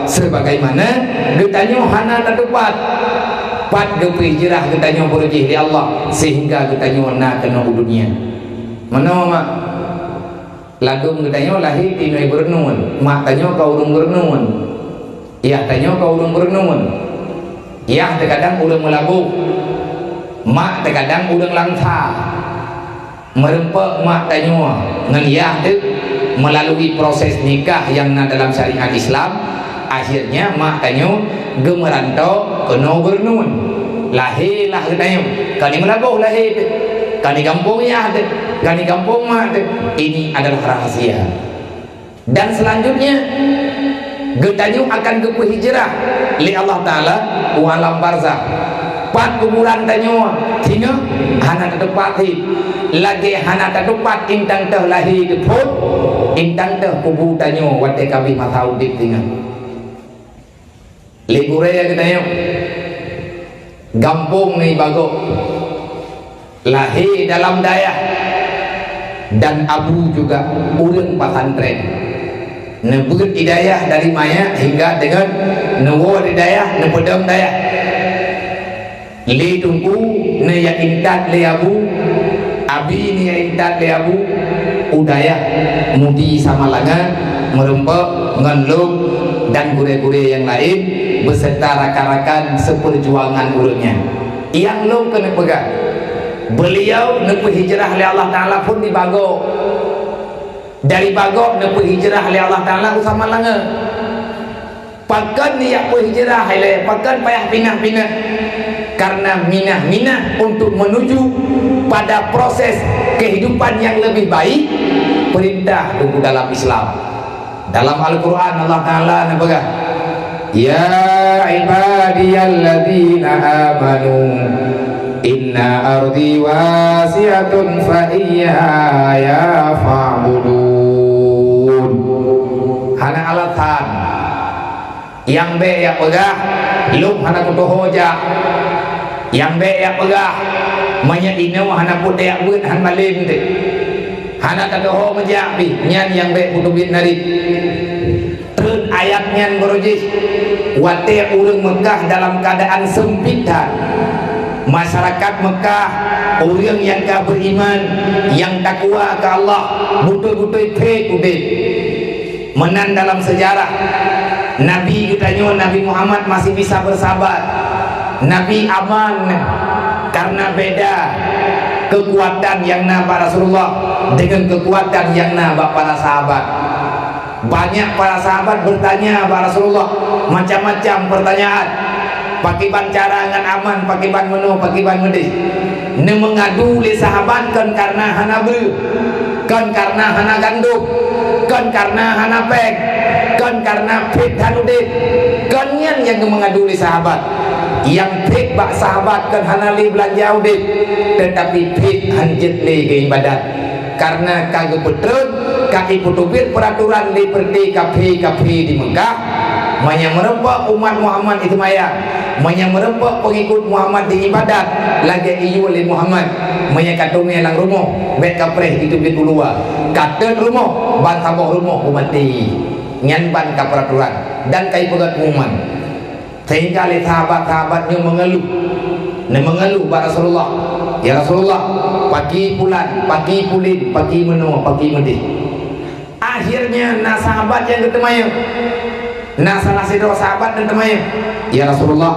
sebagaimana ditanya hana tak tepat pat berhijrah ditanya berjih di Allah sehingga ditanya nak kena dunia mana mak lagu ditanya lahir di Nui Bernun, mak tanya kau urung Bernun, ya tanya kau urung Bernun, ya terkadang urung melabu, mak terkadang urung langsa merempak, mak tanya ngan ya tu melalui proses nikah yang dalam syariat Islam, akhirnya mak tanya gemerantau ke Nui Bernun, lahirlah tanya kali melabu lahir kali kampung ya tu, kali kampung mak tu. Ini adalah rahasia. Dan selanjutnya getanyu akan ke hijrah li Allah Ta'ala walam barzah pat kuburan tanyo tina hana tepat lagi hana tepat intang teh lahir deput intang teh kubu tanyo wate kami matau dik tina libure ya getanyu gampung ni bagok lahir dalam dayah dan abu juga urang pesantren nebut hidayah dari maya hingga dengan newo hidayah nepedam dayah li tungku ne ya intat le abu abi ni ya intat le abu udayah mudi sama langan merempek ngenluk dan gure-gure yang lain beserta rakan-rakan seperjuangan urangnya yang lo kena pegang. Beliau nepu hijrah oleh Allah Ta'ala pun di Bagok, dari Bagok nepu hijrah oleh Allah Ta'ala usama langa pakan dia pun hijrah oleh pakan payah pinah-pinah karena minah-minah untuk menuju pada proses kehidupan yang lebih baik. Perintah tunggu dalam Islam, dalam Al-Quran Allah Ta'ala nabaga ya ibadiyalladzina amanu inna ardi wasi'atun fa iyaya fa'budun. Hana alatan yang be ya pegah lum hana kutu hoja, yang be ya pegah manya inau hana kutu ya buat han malim te hana kata ho menjabi nyan yang be kutu bit narik terus ayat nyan berujih wate urang Mekah dalam keadaan sempitan. Masyarakat Mekah orang yang tak beriman, yang takwa ke Allah, betul-betul fake udah menan dalam sejarah. Nabi katanya Nabi Muhammad masih bisa bersabar, Nabi aman karena beda kekuatan yang para Rasulullah dengan kekuatan yang para sahabat. Banyak para sahabat bertanya para Rasulullah macam-macam pertanyaan, pakai cara dengan aman, pakai ban menu, pakai ban medis. Ne mengadu le sahabat kan karena hana belu, kan karena hana gandum, kan karena hana pek, kan karena fit hanudit, kan yang mengadu le sahabat. Yang fit bak sahabat kan hana li belanja udit, tetapi fit hanjet le ke ibadat. Karena kagak betul, kaki putubir peraturan liberty kafe di Mekah, yang merempak umat Muhammad itu maya, yang merempak pengikut Muhammad di ibadat, lagi iyu oleh Muhammad, yang katungnya lang rumah, bet kapreh itu bit ulua, kata rumah, ban sabah rumah umati, nyan ban ka peraturan, dan kai pegat umuman, sehingga oleh sahabat-sahabatnya mengeluh pada Rasulullah, ya Rasulullah, pagi pulan, pagi pulin, pagi menua, pagi medih. Akhirnya sahabat yang ketemu Nah salah seorang sahabat dan temayang, ya Rasulullah,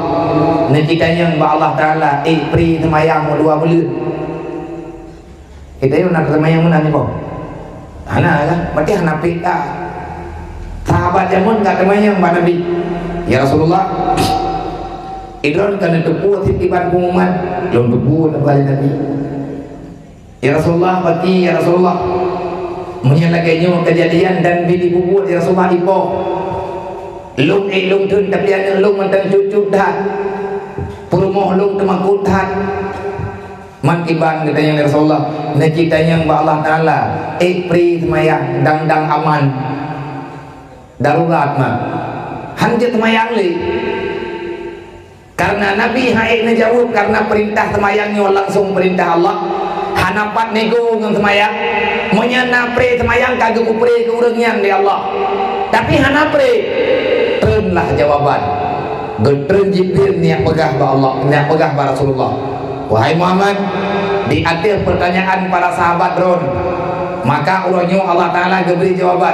nanti tanya kepada Allah Ta'ala, pri temayang mau 2 bulan. Kita nak temayang mana ni kau? Anak lah, berarti anak pita. Sahabat jamun tak temayang kepada Nabi. Ya Rasulullah, idron kena tepu titipan pengumuman, belum tepu kepada Nabi. Ya Rasulullah, berarti ya Rasulullah, menyalahkannya kejadian dan bini bubur ya Rasulullah ipo. Lung lung tun tapi anak lung mantan cucu dah. Perumoh lung temakut dah. Man kiban katanya Rasulullah, nak kitanya kepada Allah Taala, pri semayang dang aman. Darurat mah. Hanya semayang li. Karena Nabi haik jawab karena perintah semayangnya langsung perintah Allah. Hanapat nego dengan semayang, menyana pre semayang kagak upre ke urangnya di Allah. Tapi hana pre lah jawaban getren Jibril niat pegah ba Allah, niat pegah ba Rasulullah. Wahai Muhammad, di akhir pertanyaan para sahabat ron, maka urangnya Allah Ta'ala beri jawaban,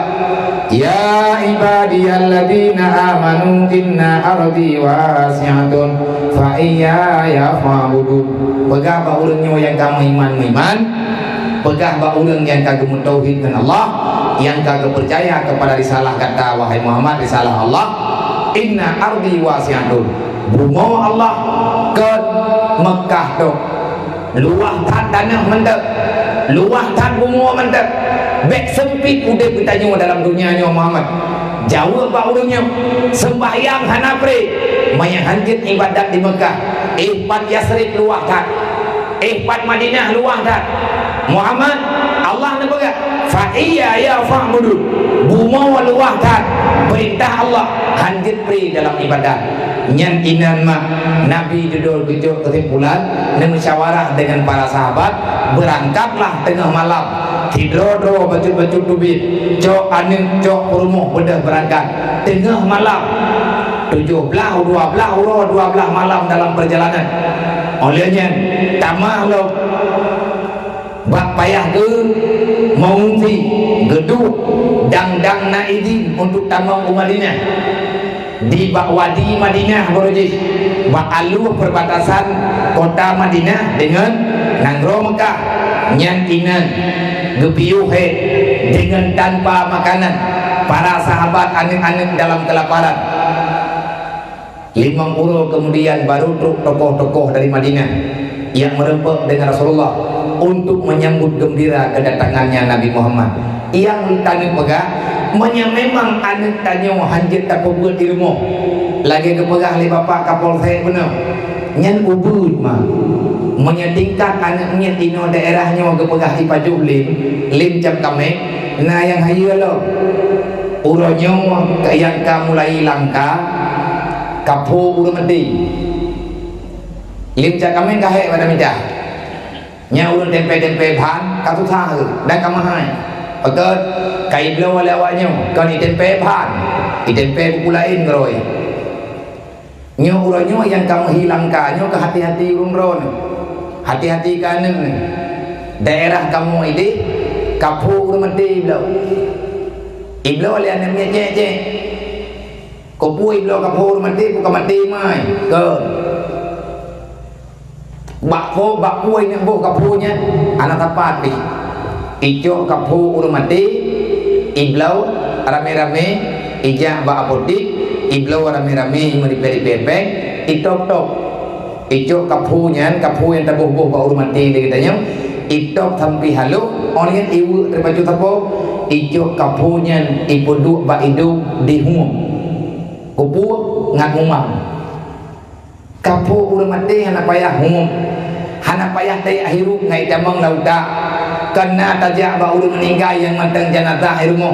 ya ibadiyalladzina amanu inna ardi wasi'atun fa iyaya fa'budun. Pegah ba urangnya yang kamu iman, pegah ba urang yang kagak mentauhidkan Allah, yang kagak percaya kepada risalah kata wahai Muhammad risalah Allah. Inna ardi wasi'atun, bumi Allah ke Mekah tu luah tak tanah mendek, luah tak bumi mendek, bek sempit udah bertanya dalam dunianya Muhammad. Jawab pak urangnya sembahyang hanapre maya hanjit ibadat di Mekah, ihpat Yasrib luah tak, ihpat Madinah luah tak. Muhammad Allah nak pegang fa iya ya fa'budun, bumi luah tak, perintah Allah hanjit pri dalam ibadat. Nyan inan mah Nabi duduk kejut kesimpulan dan musyawarah dengan para sahabat, berangkatlah tengah malam tidro baju tubit cok anin cok perumoh bedah berangkat tengah malam 17 12 malam dalam perjalanan. Olehnya tamah lo bak payah ke mengungsi gedung dang naidin untuk tamang Madinah di bak wadi Madinah berujih bak aluh perbatasan kota Madinah dengan Nangro Mekah. Nyan inan gepiuhe dengan tanpa makanan, para sahabat anik-anik dalam kelaparan. 50 kemudian baru truk tokoh-tokoh dari Madinah yang merempek dengan Rasulullah untuk menyambut gembira kedatangannya Nabi Muhammad. Yang tanya pegah memang anak tanya hanjit tak pebut di rumah lagi kepegah li bapak Kapolsek benar nyan ubud mah menyetingkat anaknya tino daerahnya kepegah di pajuh lim jam kami nah yang hayu lo uronyo yang mulai langka kapu urumati lim jam kami kahek pada mijah nya urun tempe ban katu thang dan kamahai pegat kai blow lewatnya kan tempe ban tempe buku lain geroi nyo uronyo yang kamu hilangkannya ke hati-hati umron, hati-hati kanen daerah kamu ini kapu urmati iblo oleh anaknya cek kopu iblo kapu urmati bukan mati mai ke bakpo ini bu kapunya anak tepat nih ijo kapu urmati iblo rame-rame ijah bak apotik iblo rame-rame meriperi bebek itok-tok ijo kapu yang tabuh-buh bak urmati dia katanya itok sampai haluk orang ibu terbaju tapo ijo kapunya ipoduk bak hidup di humum kupu ngat humam kapu urmati anak payah humum anak payah tay akhiru ngai tamang lauta kena tajak bak urut meninggal yang mantang jenazah akhirumu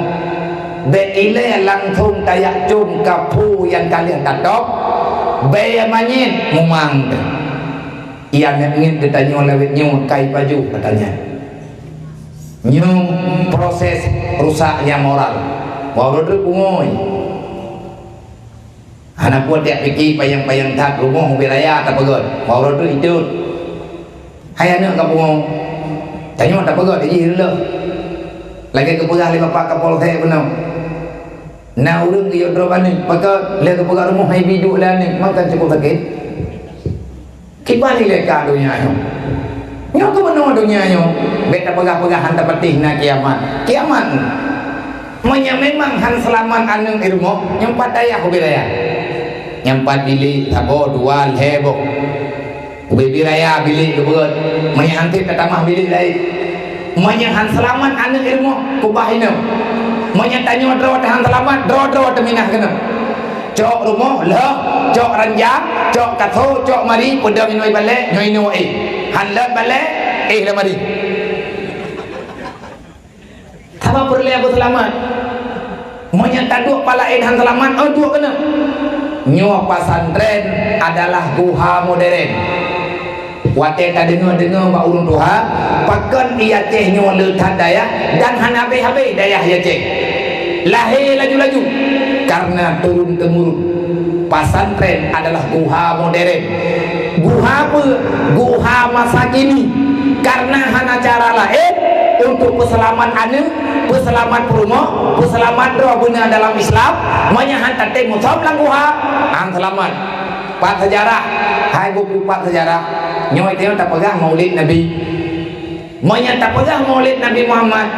beile langsung tayak cum kapu yang kalian tatok be manyin mumang ia ngin ditanya lewat nyung kai baju katanya nyung proses rusaknya moral moral tu pungoy anak buat dia fikir payang-payang tak rumah wilayah tak pegot moral tu itu hai anak kampung tanya tak pegot dia hilang lagi kepegah li bapak Kapolsek benar na urang dia drop ni maka le ke pegang rumah hai biduk lah ni makan cukup sakit kibani le ka dunia nyo tu mana dunia nyo beta pegang-pegang hantar petih na kiamat Manya memang han selamat aneng ilmu nyempat daya kubiraya nyempat bilik tabo dua lebo kubiraya bilik keberat manya hantip ketamah bilik lain manya han selamat aneng ilmu kubahino manya tanya dro han selamat dro teminah kena cok rumah lah cok ranjang cok katho cok mari pada minoi balik nyoi noi han le balik le mari apa perlu aku selamat menyata dua palain han selamat dua kena nyo pasantren adalah guha modern wate ta dengar ba urung duha pakan ia ceh nyo leuthat daya dan han habis daya ia ceh lahir laju-laju karena turun temurun pasantren adalah guha modern guha apa guha masa kini karena hana cara lain untuk peselamat anu, peselamat perumo, peselamat doa guna dalam Islam, menyahan tante musob langguha, ang selamat. Pak sejarah, hai buku pak sejarah, nyoy teo tak pegang Maulid Nabi, menyata pegang Maulid Nabi Muhammad.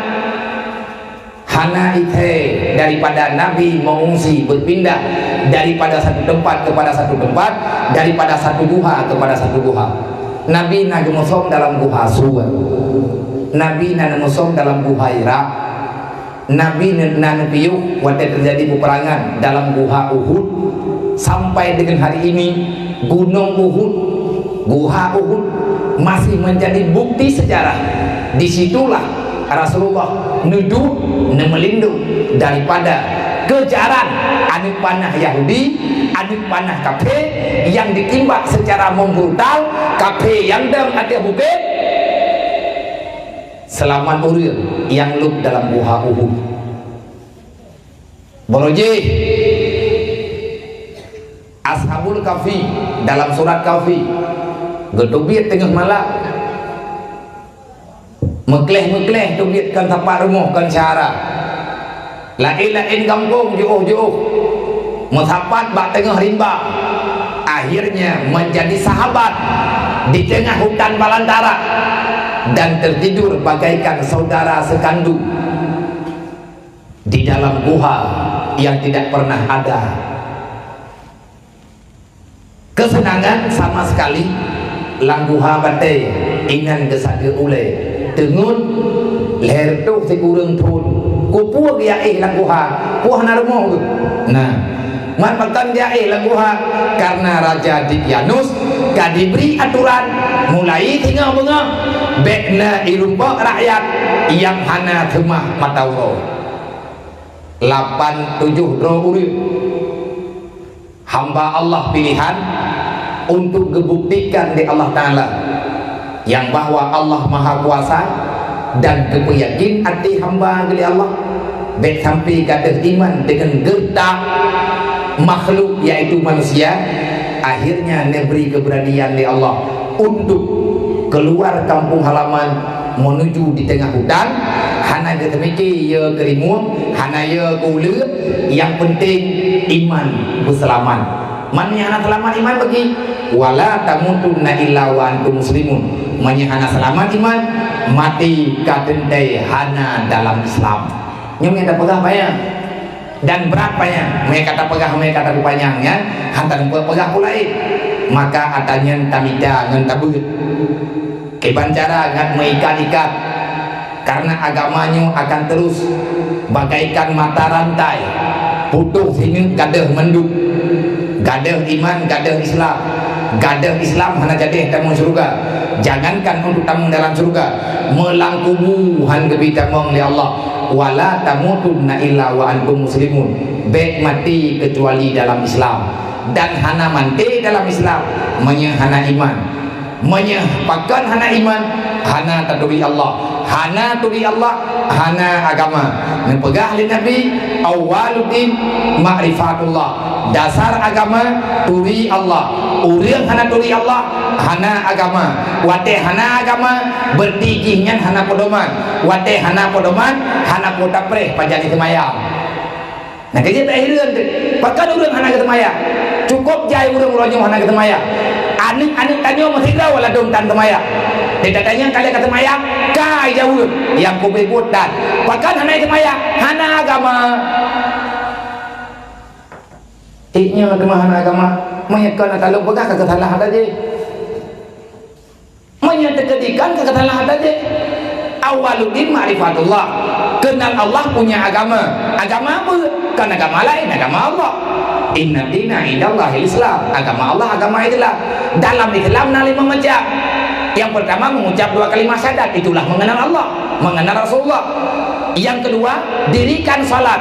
Hana ite daripada Nabi mengungsi berpindah daripada satu tempat kepada satu tempat, daripada satu guha kepada satu guha. Nabi nak musob dalam guha Suwar. Nabi nana musom dalam guha Hira, Nabi nana piyuk waktu terjadi peperangan dalam guha Uhud sampai dengan hari ini gunung Uhud, guha Uhud masih menjadi bukti sejarah. Disitulah Rasulullah nuduh melindung daripada kejaran anak panah Yahudi, anak panah kafir yang ditimbak secara membrutal, kafir yang dalam hati bukit. Selamat uril yang lub dalam guha Uhud. Boroji Ashabul Kahfi dalam surat Kahfi gedubit tengah malam mekleh tubit kan tempat rumah kan cara lain kampung jauh mutapat bak tengah rimba akhirnya menjadi sahabat di tengah hutan balantara dan tertidur bagaikan saudara sekandung di dalam guha yang tidak pernah ada kesenangan sama sekali. Lang guha bate ingan kesadir ule tengun leher tu si kurang thun kupua dia lang guha puah narumo nah manfaatkan dia lang guha karena Raja Dipyanus gak diberi aturan mulai tinggal bunga bekna irumbak rakyat yang hana temah matawro 8-7 urip hamba Allah pilihan untuk gebuktikan di Allah Ta'ala yang bahwa Allah Maha Kuasa dan keyakin hati hamba dari Allah baik sampai gadah iman dengan gertak makhluk yaitu manusia akhirnya diberi keberanian di Allah untuk keluar kampung halaman menuju di tengah hutan hana getemiki ya kerimu hana ya kula yang penting iman berselamat mana yang hana selamat iman bagi wala tamutunna illa wa antum muslimun mana hana selamat iman mati kadendai hana dalam Islam nyomnya ada pegang banyak dan berapanya mereka kata pegang mereka kata panjangnya hantar pegang pula maka adanya tamida ngan tabut kebancara ngan mengikat-ikat karena agamanya akan terus bagaikan mata rantai putus ini gadah menduk gadah iman gadah Islam hana jadi tamu surga jangankan untuk tamu dalam surga melangkubuhan gebi tamu oleh Allah wala tamutunna illa wa antum muslimun baik mati kecuali dalam Islam dan hana mati dalam Islam menyahana iman menyahpakan hana iman hana taduri Allah hana agama nepegah li Nabi awwaluddin ma'rifatullah dasar agama turi Allah urang hana turi Allah hana agama wate hana agama bertigihnyan hana pedoman wate hana pedoman hana kota preh pajani semayang Nah kerja tak hidup tu. Pakai orang hana kata maya. Cukup jai orang ronyong hana kata maya. Anik tanya masih tahu wala dong tan maya. Dia tanya kali kata maya, kai jauh yang kau bebut dan. Pakai hana kata maya, hana agama. Iknya hana agama. Menyekkan kalau pegang kesalahan aja. Menyatakan kesalahan aja. Awaludin ma'rifatullah. Kenal Allah punya agama. Agama apa? Kan agama lain, agama Allah. Inna dina indallahil Islam. Agama Allah, agama Islam. Dalam Islam ada 5 macam. Yang pertama mengucap 2 kalimat syahadat, itulah mengenal Allah, mengenal Rasulullah. Yang kedua, dirikan salat.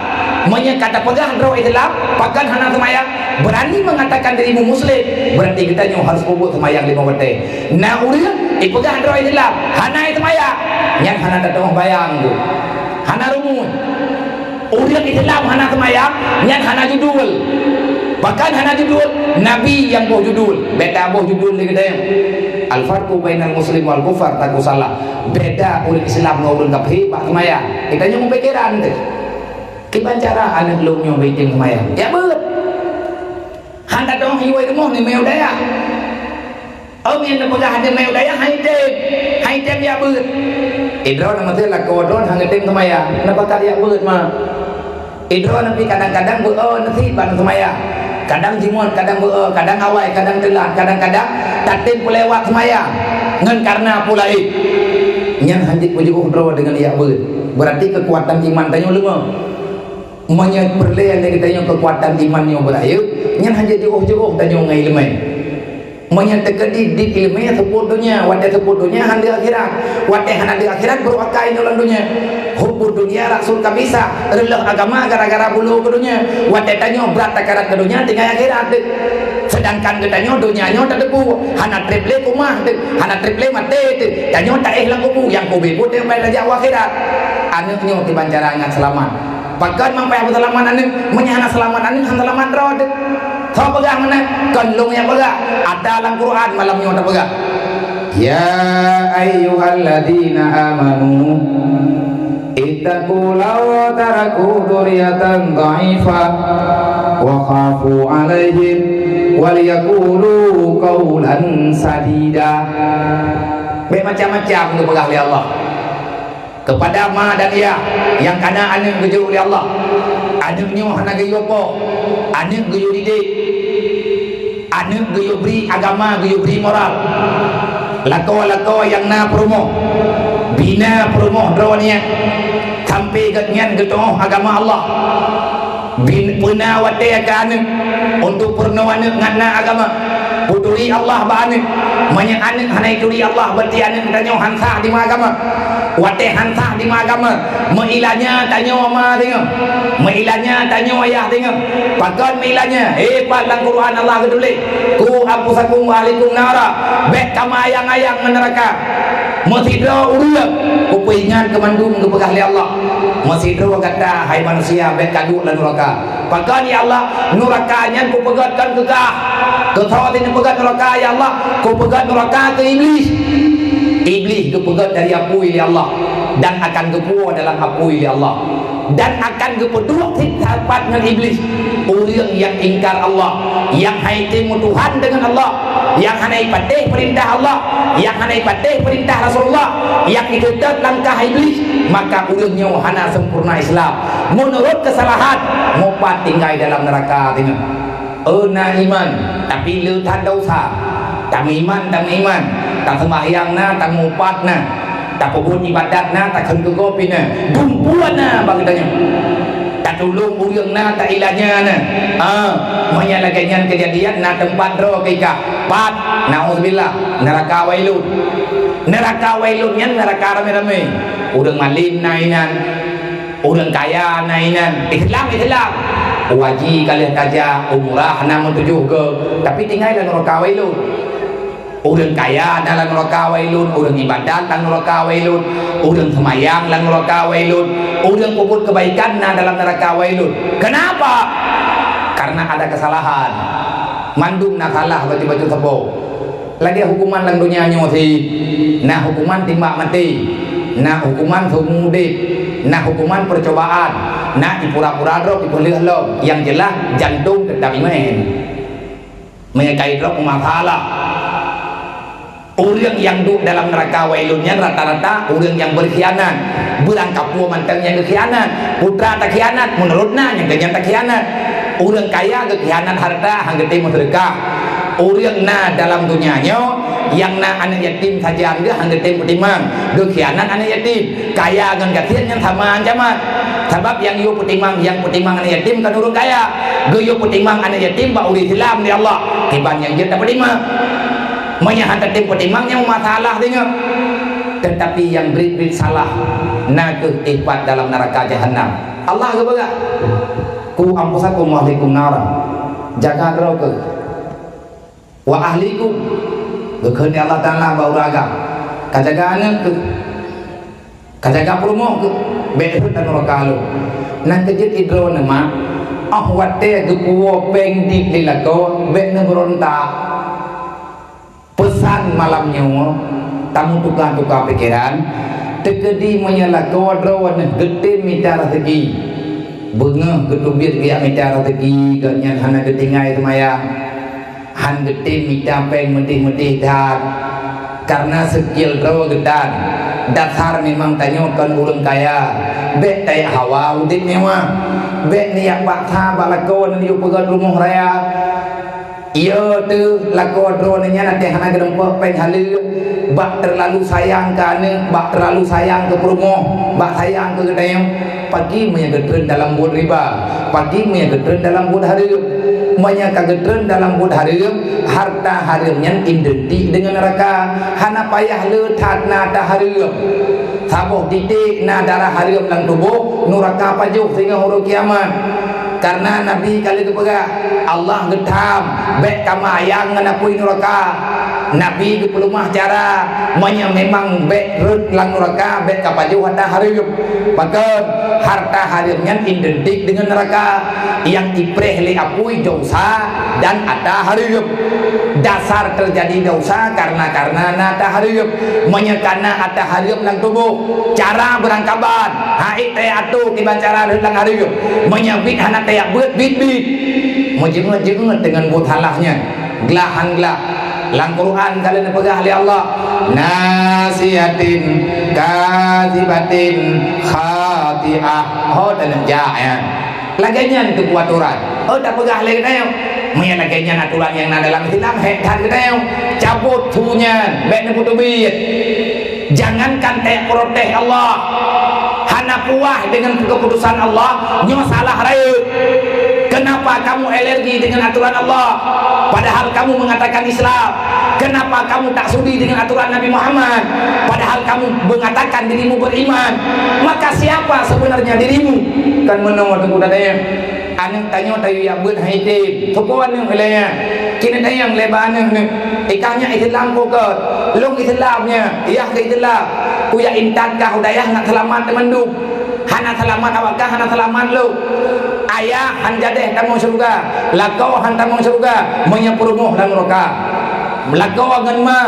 Menyekata pegang roh Islam, pakan hana semayang, berani mengatakan dirimu muslim, berarti kita harus kubur semayang 5 waktu. Nah, udah ipegang roh Islam, hana semayang, yang hana datang bayang tu. Hana rumun. Udah Islam hana semayang, yang hana judul. Bahkan hana judul Nabi yang boh judul. Beda boh judul ni kita yang Al-Farqu bainal muslim wal kufar taku salah. Beda ulit Islam dengan ulit kafir pak semaya. Kita nyoba pikiran tu. Kita cara anak lu nyoba bikin semaya. Ya betul. Handa dong hiwai demo ni meo daya. Yang nak pegang hati meo daya hai tem ya betul. Idro nama tu lah kodron hang tem semaya. Napa karya betul mah. Idro nanti kadang-kadang nanti ban semaya. Kadang jimun, kadang kadang awai, kadang telat, kadang-kadang tatim pelewat semaya. Ngan karena pula yang hanjit pujuh draw dengan ia berarti kekuatan iman tanya lima. Manya perlayan yang kita kekuatan iman yang berayu. Yang hanjit jauh tanya ngai lemai. Manya terkedi di ilmu sepudunya, wadah sepudunya handi akhirat, wadah handi akhirat berwakai dalam dunia. Hubur dunia rasul kabisa, relah agama gara-gara bulu ke dunia. Wadah tanya berat takarat ke dunia tinggal akhirat. Sedangkan katanya dunianya tak debu, hana triple kumah, hana triple mati, tanya tak hilang kubu, yang kubu pun yang bayar raja akhirat. Anaknya di bancara ingat selamat. Bahkan mampai aku selamat anak, menyana selamat anak, hana selamat rod. Kau pegang mana? Kandung yang pegang. Ada dalam Quran malamnya ada pegang. Ya ayyuhalladzina amanu ittaqullaha wa taraku dzurriyyatan dha'ifa wa khafu 'alaihim wal yaqulu qawlan sadida. Macam-macam tu pegang oleh Allah. Kepada ma dan ia yang kana anak geju oleh Allah. Anaknya hana geju apa? Anak geju didik. Anak geju beri agama, geju beri moral. Lako yang na promo. Bina promo drawanya. Sampai ketnyan getoh agama Allah. Pernah wate akan untuk pernah anak ngana agama. Puturi Allah ba anak. Manya anak hanai turi Allah berarti anak tanya hansa di agama. Wate hansa di agama. Meilanya tanya ama tengok. Meilanya tanya ayah tengok. Pakan meilanya hebat dalam Quran Allah keduli. Ku apusakum wa alaikum nara. Bek kama ayang-ayang neraka. Masih urup ku ingat ke mandum ke pegah oleh Allah. Masih kata hai manusia bek kaduk la neraka. Pakan ya Allah nerakanya ku pegatkan kekah. Kau ini pegat neraka ya Allah. Ku pegat neraka ke iblis. Iblis kepegat dari apu ya Allah dan akan kepuas dalam apu ya Allah dan akan kepeduk hitapat dengan iblis. Orang yang ingkar Allah, yang haitimu Tuhan dengan Allah, yang hanai patih perintah Allah, yang hanai patih perintah Rasulullah, yang ikutat langkah iblis, maka orangnya hana sempurna Islam. Menurut kesalahan mopat tinggal dalam neraka tengok. Na iman tapi leutan dosa. Tak iman, tak sembahyang na, tak ngupat na, tak pebun ibadat na, tak kegopi na, dumpuan na bagi tanya. Tak tolong urang na, tak ilahnya na. Maknya lagian kejadian na tempat roh kika. Pat, nauzubillah, neraka wailun. Neraka wailun yan neraka rame-rame. Urang malim nainan, urang kaya nainan. Islam. Waji kalian kaja umrah nama tujuh ke, tapi tinggal dalam neraka wailun. Orang kaya dalam neraka wailun, orang ibadat dalam neraka wailun, orang semayang dalam neraka wailun, orang puput kebaikan dalam neraka wailun. Kenapa? Karena ada kesalahan. Mandum nak salah baju-baju sebo. Lagi hukuman dalam dunia nyosi. Nah hukuman timbak mati. Nah hukuman sumudip. Nah hukuman percobaan. nak dipura-pura drop dipelih lo, yang jelas jantung tetap iman. Menyakai drop masalah. Orang yang duduk dalam neraka wailunnya rata-rata orang yang berkhianat. Berangkap pua mantang yang berkhianat. Putra tak khianat, menurutnya yang kenyang tak khianat. Orang kaya kekhianat harta hang gede sedekah. Orang na dalam dunianya yang na anak yatim saja anda hang gede pertimang. Kekhianat anak yatim. Kaya dengan kasihan yang sama ancaman. Sebab yang you pertimang anak yatim kan orang kaya. You pertimang anak yatim bak uri Islam di Allah. Tiban yang dia tak pertimang. Menyahantar tim pertimangnya masalah tengok. Tetapi yang berit-berit salah nak kehibat dalam neraka jahanam. Allah ke baga ku ampusakum wa ahlikum nara, jaga kau ke wa ahlikum kekhani Allah Ta'ala bauraga kajagaan ke kajaga promo ke beut dan neraka lu nan kejit idro nama ahwate ke puo peng dik lilako be berontak. Pesan malamnya tamu tukang-tukang pikiran tegedi menyala kawadrowan gede mita rezeki bengah ketubir biak mita rezeki ganyan hana getingai semaya han gede mita peng medih-medih dah karena skill draw gedan dasar memang tanyakan orang kaya bek tay hawa udin mewah bek niak baksa balakon di upagan rumah raya. Ia tu laku dronenya nanti hana gedempah peng halu bak terlalu sayang kan bak terlalu sayang ke promo bak sayang ke gedayang pagi menyegedren dalam buat riba pagi menyegedren dalam buat harum menyegedren dalam buat harum harta harumnya identik dengan neraka hana payah letat nada harum sabuh titik na darah harum dalam tubuh neraka pajuk sehingga huruf kiamat. Karena Nabi kali kepada Allah getam baik kama yang nganapui neraka Nabi ke pelumah cara memang baik rut lang neraka baik kapaju harta harum maka harta harumnya identik dengan neraka yang dipreh li apui dosa dan ada harum dasar terjadi dosa karena nada harum menyekana ada harum lang tubuh cara berangkaban haik teh atu tiba cara lang harum menyabit anak tayak bit menjengut dengan buat halahnya gelahan gelah lang Quran kalian pegah oleh Allah nasihatin kazibatin khati'ah dan ya laganya itu buat aturan tak pegah lagi tayang menyana laganya aturan yang ada dalam Islam hekat tayang cabut tunya baik neputubit jangankan tayak protes Allah hana puah dengan keputusan Allah nyo salah raya. Kenapa kamu alergi dengan aturan Allah padahal kamu mengatakan Islam? Kenapa kamu tak sudi dengan aturan Nabi Muhammad padahal kamu mengatakan dirimu beriman? Maka siapa sebenarnya dirimu? Kan menunggu tunggu dadanya anang tanya tayu ya buat haiti tukuan yang helanya kini tayang lebanan ikannya Islam pokok long Islamnya iya ke Islam kuya intan kah udayah nak selamat temandu hana selamat awakah hana selamat lu ayah han jadeh tamong surga lakau han tamong surga menyepurumuh dan neraka lakau ngan ma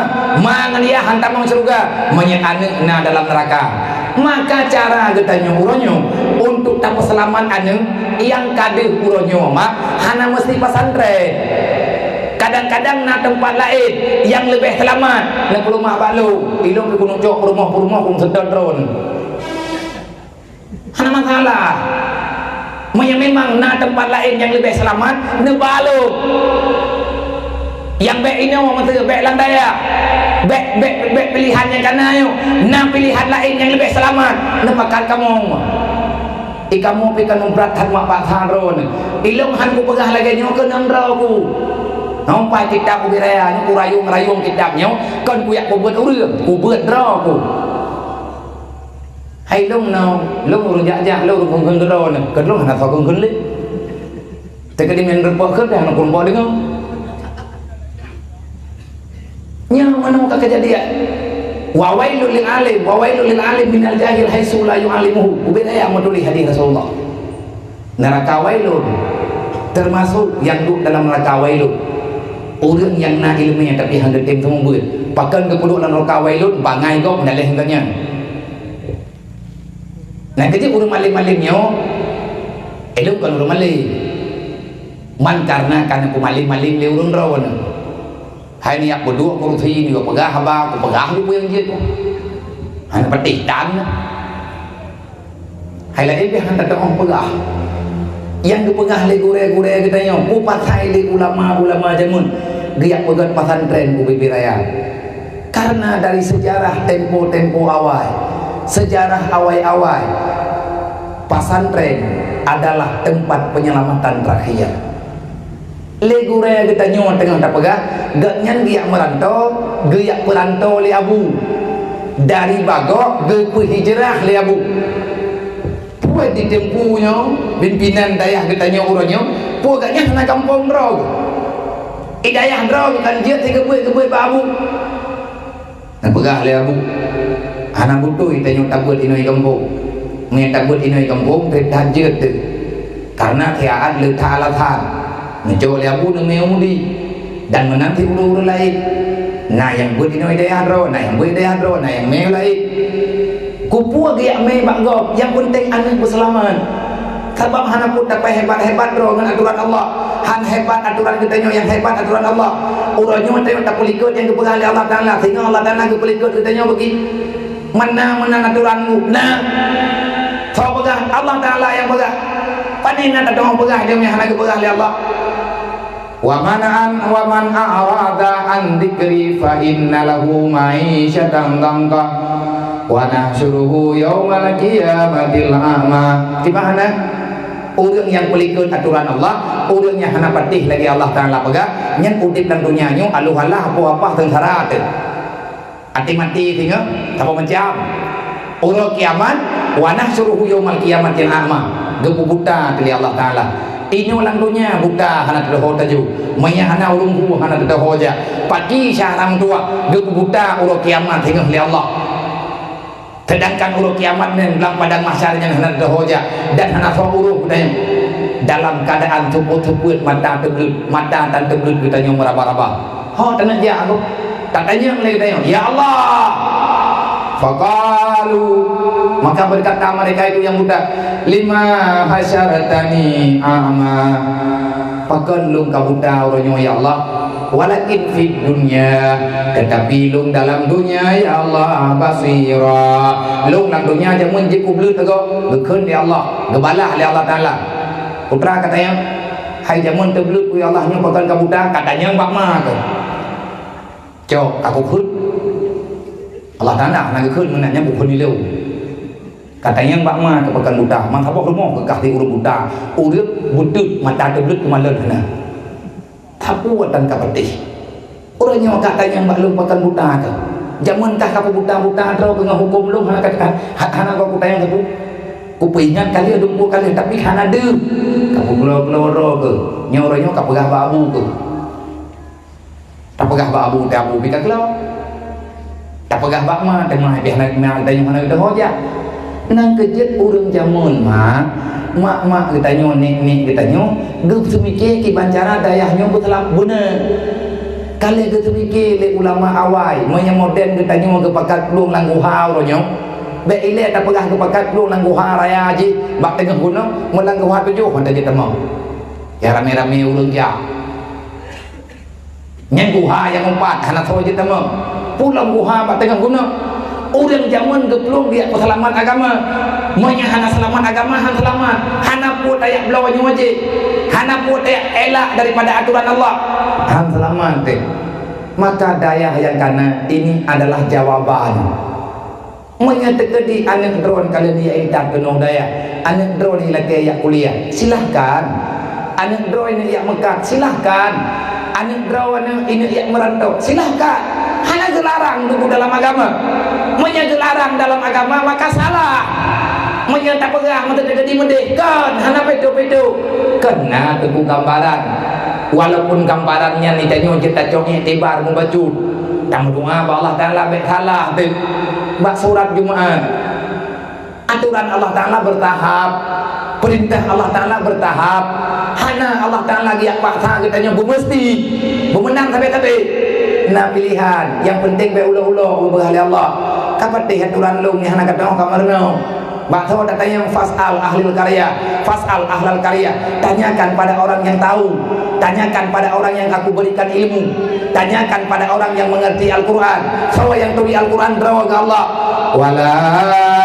ngan iya han tamong surga menyekane na dalam neraka. Maka cara getanya uronyo untuk tamu selamat ane yang kadeh uronyo mak hana mesti pesantren. Kadang-kadang na tempat lain yang lebih selamat na rumah balu ilung ke gunung jok rumah kum sedon drone hana masalah. Memang na tempat lain yang lebih selamat na balu yang baik ini orang mesti baik lang daya baik pilihannya karena ayo na pilihan lain yang lebih selamat na pakal kamu ikamu pikan memberatkan mak pasharon ilung han ku pegah lagi nyo ke namrau ku nampai kitab ku biraya nyo ku rayung kitabnya kan ku yak ku buat urang ku buat draw ku hay lung nào lung urang jak lung ku ngun draw ne kan lung hana fa ku ngun le te ke dimen repok ke dah nak pun dengar yang mana kejadian wawailul lil alim minal jahil haitsu la yu'allimuhu ubedaya maduli hadis Rasulullah neraka wailun termasuk yang duduk dalam neraka wailun orang yang na ilmunya tapi hang getem semua buat pakan ke puduk dalam neraka wailun bangai kau menalih hangnya nah kecil orang malim-malimnya Elok kalau maling man karena ku maling-maling le urun rawan hai ni aku dua kursi ni aku pegah abang aku pegah lu yang je tu hanya patih dan hai la dia hanya tak orang pegah yang ku pegah le gure-gure katanya ku pasai le ulama-ulama jamun dia pegat pesantren ku bibi raya karena dari sejarah tempo-tempo awal sejarah awal-awal pesantren adalah tempat penyelamatan terakhir. Legure kita nyawa tengah tak pegah, gaknyan giak merantau, giak perantau li abu. Dari bagok ge hijrah li abu. Puai di tempunya pimpinan dayah kita nyawa uronyo, puai gaknya kena kampung bro. Idayah bro kan dia tiga buai abu. Dan pegah li abu. Anak butuh kita nyawa tabut inoi kampung. Menyetabut inoi kampung terhajat tu karena kiaat letak alatan mencoba liabu dengan meudi dan menanti ulu-ulu lain nah yang buat inoi daya dro nah yang buat daya dro nah yang meu lain kupu dia me bagop yang penting anak berselamat sebab hana pun dapat hebat-hebat dro dengan aturan Allah han hebat aturan kita yang hebat aturan Allah urangnya tengok tak pelikut yang kepegang Allah Ta'ala sehingga Allah Ta'ala kepelikut kita bagi mana aturanmu nah so pegang Allah Ta'ala yang pegang panina tak orang pegang dia yang lagi pegang oleh Allah wa man a'rada an dzikri fa inna lahu ma'isyatan dhanqa wa nahsyuruhu yaumal qiyamatil a'ma di mana orang yang pelikut aturan Allah orang yang hana patih lagi Allah Ta'ala pegang nyen udip dalam dunia nyu aluhalah apa-apa tengsara tu ati mati tinggal apa macam orang kiamat wa nahsyuruhu yaumal qiyamatil a'ma gepu buta dari Allah Ta'ala ini ulang dunia buta hana terho taju maya hana ulungku hana terho ja pagi syarang tua gepu buta urang kiamat hingga oleh Allah sedangkan urang kiamat ni dalam padang mahsyarnya hana terho ja dan hana sauruh dan dalam keadaan tuput-tuput mata tan teblut kita nyo meraba-raba ha tanah ja aku tak tanya lagi tanya ya Allah faqalu maka berkata mereka itu yang buta lima hasyaratani a'ma pakan lung ka buta uronyo ya Allah walakin fid dunya tetapi lung dalam dunia ya Allah basira lung dalam dunia jamun je kublut tego bekeun ya Allah gebalah oleh Allah Ta'ala putra katanya hai jamun teblut ku ya Allah nya pakan ka buta katanya bak ma ke cok aku khut Allah Ta'ala nak khut menanya bukan ni leu katanya mbak ma kepakan buta mang apa rumah ke kahti urut buta urut butut mata teblut kemalan hana tapu watan kapatih orangnya katanya mbak lu pakan buta ke zaman kah kapu buta-buta atau dengan hukum lu hana kata hana kau kutanya ke ku pingat kali adung kali tapi hana de kapu keluar ke nyoranya kapegah babu ke tak pegah babu tak abu kita kelau tak pegah bak ma tengah habis nak ada yang mana dah hoja nang kejut urang jamun mak kita nyo nik kita nyo geup semikir ki bancara dayah nyo betelap bener kali geup semikir le ulama awai monya moden kita nyo ke pakat luang langgu ha ronyo be ile tak pegah ke pakat luang langgu ha raya ji bak tengah gunung melanggu ha tujuh hendak kita mau ya rame-rame urang ja nyen guha yang empat hana so je tama pulang guha bak tengah gunung orang zaman geplung dia selamat agama monya hana selamat agama han selamat hana pun ayak belawanya wajib hana pun ayak elak daripada aturan Allah han selamat maka dayah yang kana ini adalah jawaban monya tekedi anak drone kalian dia idak penuh daya anak drone ini lagi ayak kuliah silahkan anak drone ini ayak mekat silahkan anak drone ini ayak merantau silahkan hana gelarang dulu dalam agama menyegelarang dalam agama maka salah menyata pegang menteri mendekkan hana pedo-pedo kena teguh gambaran walaupun gambarannya ni tanya kita congnya tibar membaca dan doa Allah Ta'ala berhalah bak surat Jumaat aturan Allah Ta'ala bertahap perintah Allah Ta'ala bertahap hana Allah Ta'ala lagi yang paksa katanya mesti memenang tapi nah pilihan yang penting be ulo-ulo berhala Allah kapan teh aturan lu ni hana kata kamarno Bakso ada tanya fas'al ahlil karya, fas'al ahlal karya. Tanyakan pada orang yang tahu, tanyakan pada orang yang aku berikan ilmu, tanyakan pada orang yang mengerti Al-Quran. Sawa yang tuli Al-Quran berawa ke Allah. Wala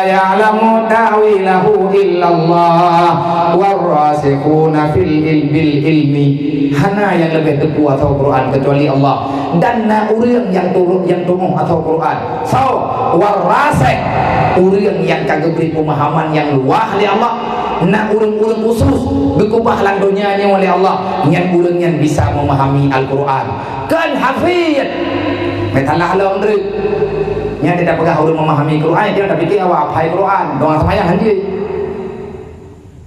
ya'lamu ta'wilahu illallah warasikhuna fil ilmi. Hana yang lebih tepu atau Quran kecuali Allah, dan na urang yang turun atau Quran. So warasik urang yang kagak beri pemahaman yang luah oleh Allah, na urang-urang khusus gekubah landonyanya oleh Allah, yang urang yang bisa memahami Al-Quran kan hafid metalah long dre nya tidak pegah urang memahami Quran, dia tak fikir awak hafal Quran doang semayang hanji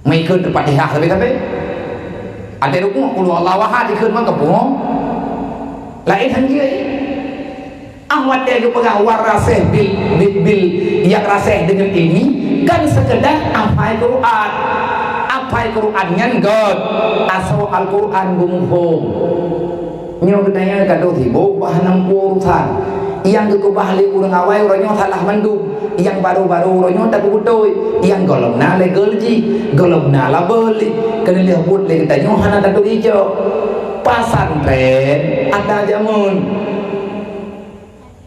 mai keun Fatihah tapi ada rukuk qul huwallahu ahad dikeun mah kebohong lain hanji ahwat dia pegah warasih bil yang rasih dengan ilmi kan sekedar hafal Quran. Hafal Quran ngan god asal Al-Quran bumuhum nyo gedanya kado tibo bahan urusan yang kekubahli urang awai uranyo salah mandum, yang baru-baru uranyo tak kudoy, yang golongna le gelji golongna la beli kena lihat pun le tanyo hana tak hijau pasantren ada jamun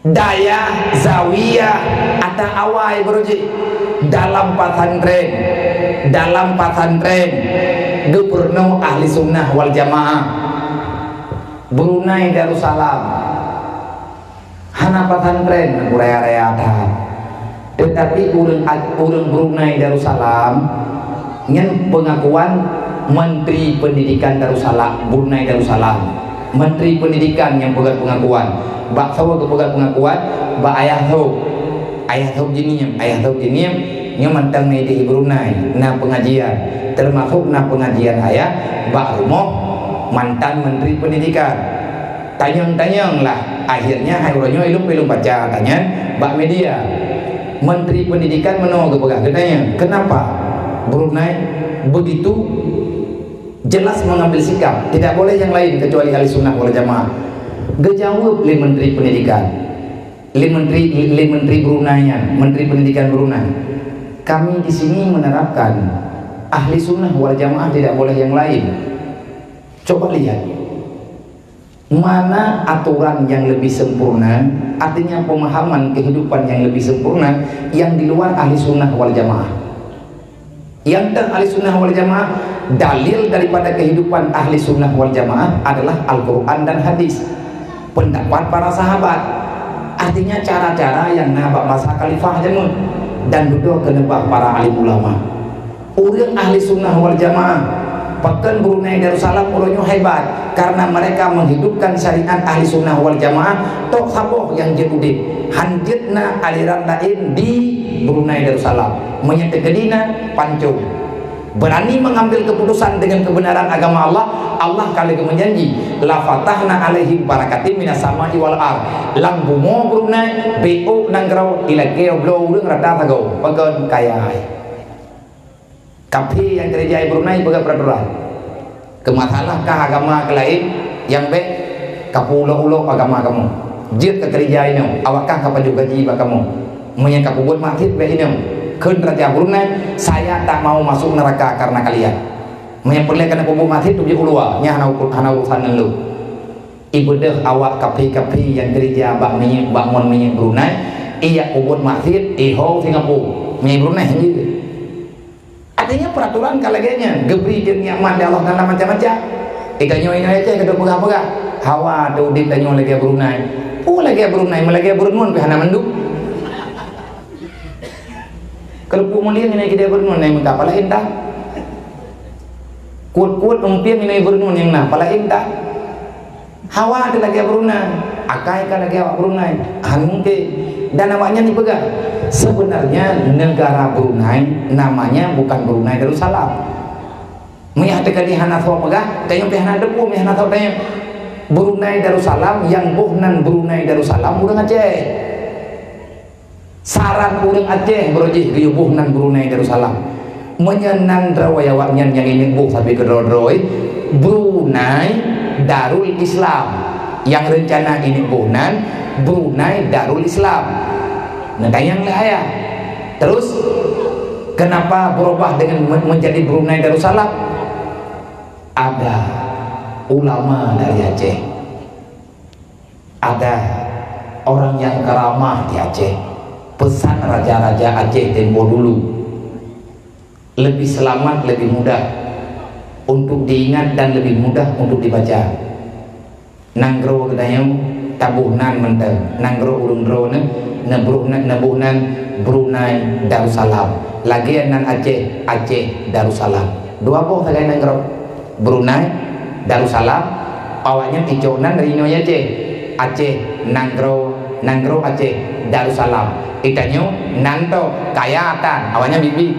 daya zawiyah ada awai beruji dalam pasantren gubernur ahli sunnah wal jamaah Brunei Darussalam hana pasantren area ada, tetapi urang Brunei Darussalam nyen pengakuan Menteri Pendidikan Darussalam, Brunei Darussalam, Menteri Pendidikan yang pegang pengakuan bak sawa kepegang pengakuan bak ayah tau jiniem nya mantang di Brunei na pengajian, termasuk na pengajian ayah bak rumah mantan Menteri Pendidikan. Tanyang lah akhirnya hayuranyo ilum baca tanya bak media Menteri Pendidikan menolak kepegang katanya kenapa Brunei begitu jelas mengambil sikap tidak boleh yang lain kecuali ahli sunnah wal jamaah. Gejawab oleh Menteri Pendidikan, Menteri Brunei, Menteri Pendidikan Brunei, kami di sini menerapkan ahli sunnah wal jamaah tidak boleh yang lain. Coba lihat mana aturan yang lebih sempurna, artinya pemahaman kehidupan yang lebih sempurna yang di luar ahli sunnah wal jamaah. Yang ahli sunnah wal jamaah, dalil daripada kehidupan ahli sunnah wal jamaah adalah Al-Quran dan hadis, pendapat para sahabat, artinya cara-cara yang nabak masa khalifah jamun dan duduk ke nebak para alim ulama. Urang ahli sunnah wal jamaah Bahkan Brunei Darussalam ulunyo hebat karena mereka menghidupkan syariat ahli sunnah wal jamaah. Tok saboh yang jedudin hanjitna aliran lain di Brunei Darussalam menyetegedina pancung berani mengambil keputusan dengan kebenaran agama Allah. Allah kali menjanji la fatahna alaihim barakatim minas sama'i wal ard lang bumo Brunei bo nanggrau ilakeo blow รื่องrada tago bagon kaya kapi yang gereja Brunei bagai peraturan kemasalah kah agama ke lain yang baik kapulo-ulo agama kamu jid ke gereja ini awakkah kapan juga jiba kamu menyangka buat masjid baik ini ke raja Brunei saya tak mau masuk neraka karena kalian menyempurnakan kubur masjid tu ulua nya hana urusan lu ibadah awak kapi-kapi yang gereja bangun minyak Brunei iya kubur masjid iho Singapura minyak Brunei sendiri. Artinya peraturan kalagenya gebri jeung nyaman di Allah kana macam-macam. Ikanyo ini aja kedua pegah-pegah. Hawa tu di tanyo lagi Brunei. Lagi Brunei, lagi Brunei pe hana menduk. Kalau pu mulia ini kita Brunei minta pala indah. Kuat-kuat umpian ini Brunei yang nah pala indah. Hawa ada lagi Brunei. Akai kan lagi Brunei. Hanungke dan namanya dipegang. Sebenarnya negara Brunei namanya bukan Brunei Darussalam. Menyatakan di hana tho pegah, tayong hana depu hana tho tayong Brunei Darussalam yang buhnan Brunei Darussalam urang Aceh. Saran urang Aceh beroji di buhnan Brunei Darussalam. Menyenan rawayawaknya yang ini buh tapi kedrodroi Brunei Darul Islam. Yang rencana ini buhnan Brunei Darul Islam. Nah yang lah ya terus Kenapa berubah dengan menjadi Brunei Darussalam? Ada ulama dari Aceh, ada orang yang keramah di Aceh. Pesan raja-raja Aceh tempo dulu, lebih selamat, lebih mudah untuk diingat dan lebih mudah untuk dibaca. Nanggro katanya tabuhnan menteng, nanggro urundro nabuhnan Brunei Darussalam. Lagi nan Aceh, Aceh Darussalam. Dua boh tagay nanggro Brunei Darussalam. Awalnya tijonan dari Indonesia Aceh, Aceh nanggro Aceh Darussalam. Itanyo nanto kayatan awalnya bibi.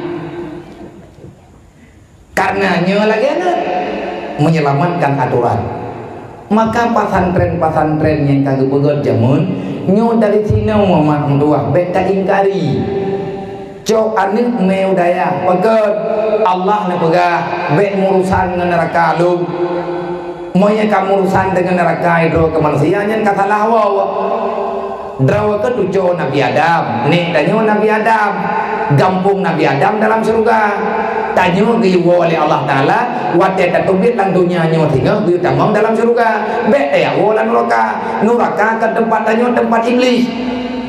Karenanya lagi menyelamatkan aturan. Maka pasantren-pasantren yang kagak begot jamun nyo dari Cina mama dua beta ingkari. Cok anik meu daya begot Allah ne pegah be urusan neraka lu. Moya kamu urusan dengan neraka itu ke manusia nyen kata lawa. Drawa ke tujuh Nabi Adam, nih tanya Nabi Adam, gampung Nabi Adam dalam surga. Tanya giwa oleh Allah Taala, wadah tatubit lang dunia nyo tinggal biu tamang dalam surga. Bete ya wala nuraka ke tempat tanya tempat iblis.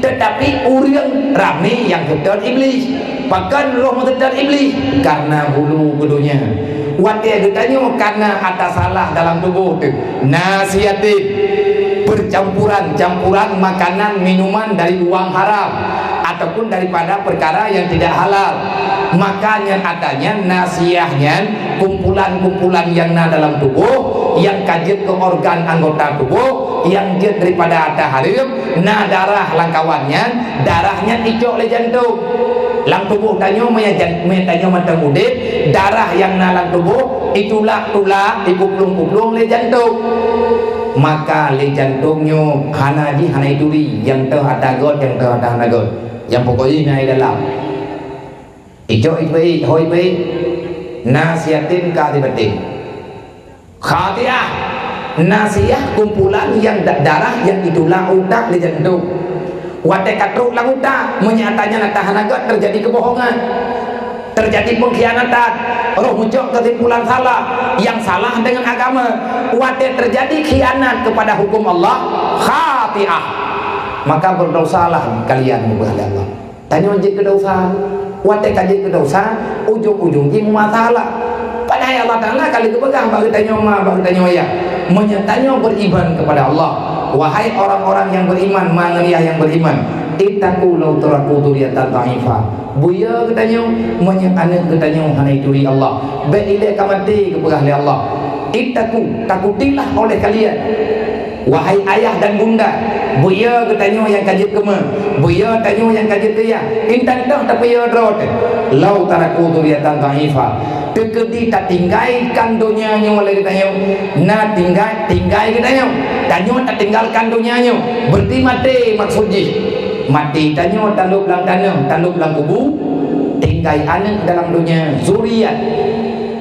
Tetapi uriang rame yang kedar iblis, bahkan roh kedar iblis karena bulu budunya. Wadah ditanya karena ada salah dalam tubuh tu. Nasihatin campuran makanan minuman dari uang haram ataupun daripada perkara yang tidak halal. Makanya adanya nasiahnya kumpulan-kumpulan yang dalam tubuh yang kajet ke organ anggota tubuh yang jet daripada ada harim darah langkawannya darahnya icok le jantung lang tubuh tanyo tanyo matang udit darah yang nalang tubuh itulah tulak dikuplung-kuplung le jantung. Maka le jantungnya hana duri yang ada got yang ada got yang pokoknya naik dalam ijo ibai hoi bai nasihatin ka dibeting khatiah nasiah kumpulan yang darah yang itulah utak le jantung wate katruk lang utak menyatanya natahana got terjadi kebohongan, terjadi pengkhianatan, roh muncul kesimpulan salah yang salah dengan agama, wadah terjadi khianat kepada hukum Allah, khati'ah. Maka berdosalah kalian kepada Allah. Tanya wajib berdosa, wadah kaji berdosa, ujung-ujungnya masalah. Padahal Allah Taala kali kepegang bagi tanya ya, menyatanya beriman kepada Allah. Wahai orang-orang yang beriman, manusia yang beriman, ittaqu law taraku duriyatan dha'ifah. Buya katanya menyatakan katanya hanai turi Allah beile kamati kepada Allah. Ittaqu takutilah oleh kalian wahai ayah dan bunda. Buya katanya yang kajet kema, buya tanya yang kajet dia intan dah tapi ya drot law taraku duriyatan dha'ifah. Tekedi tak tinggalkan dunianya oleh katanya na tinggal katanya tanya tak tinggalkan dunianya berarti mati maksudnya mati tanya taluk lang tanah taluk lang kubu tinggal anak dalam dunia zuriat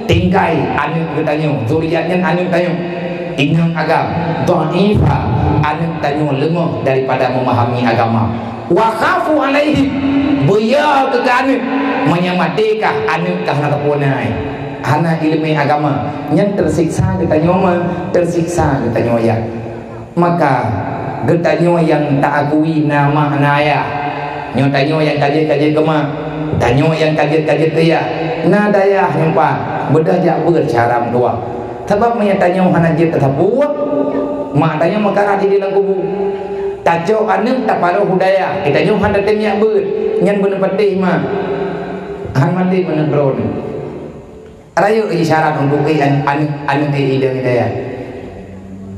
tinggal anak tanya zuriatnya anak tanya inang agam dha'ifa anak tanya lemah daripada memahami agama wa khafu alaihi buya ke anak menyamatikah anak kah nak punai anak ilmu agama yang tersiksa ditanya tersiksa ditanya ya. Maka getanyo yang tak akui nama anaya nyo tanyo yang kajet-kajet kema tanyo yang kajet-kajet dia daya nyempa bedah jak bercaram dua sebab menyatanyo hanajit tetap buat mak tanyo makara di dalam kubu tajo anu tak paruh budaya kita nyo handa temnya ber nyan bener patih mah han mati bener drone rayu isyarat untuk anu ide daya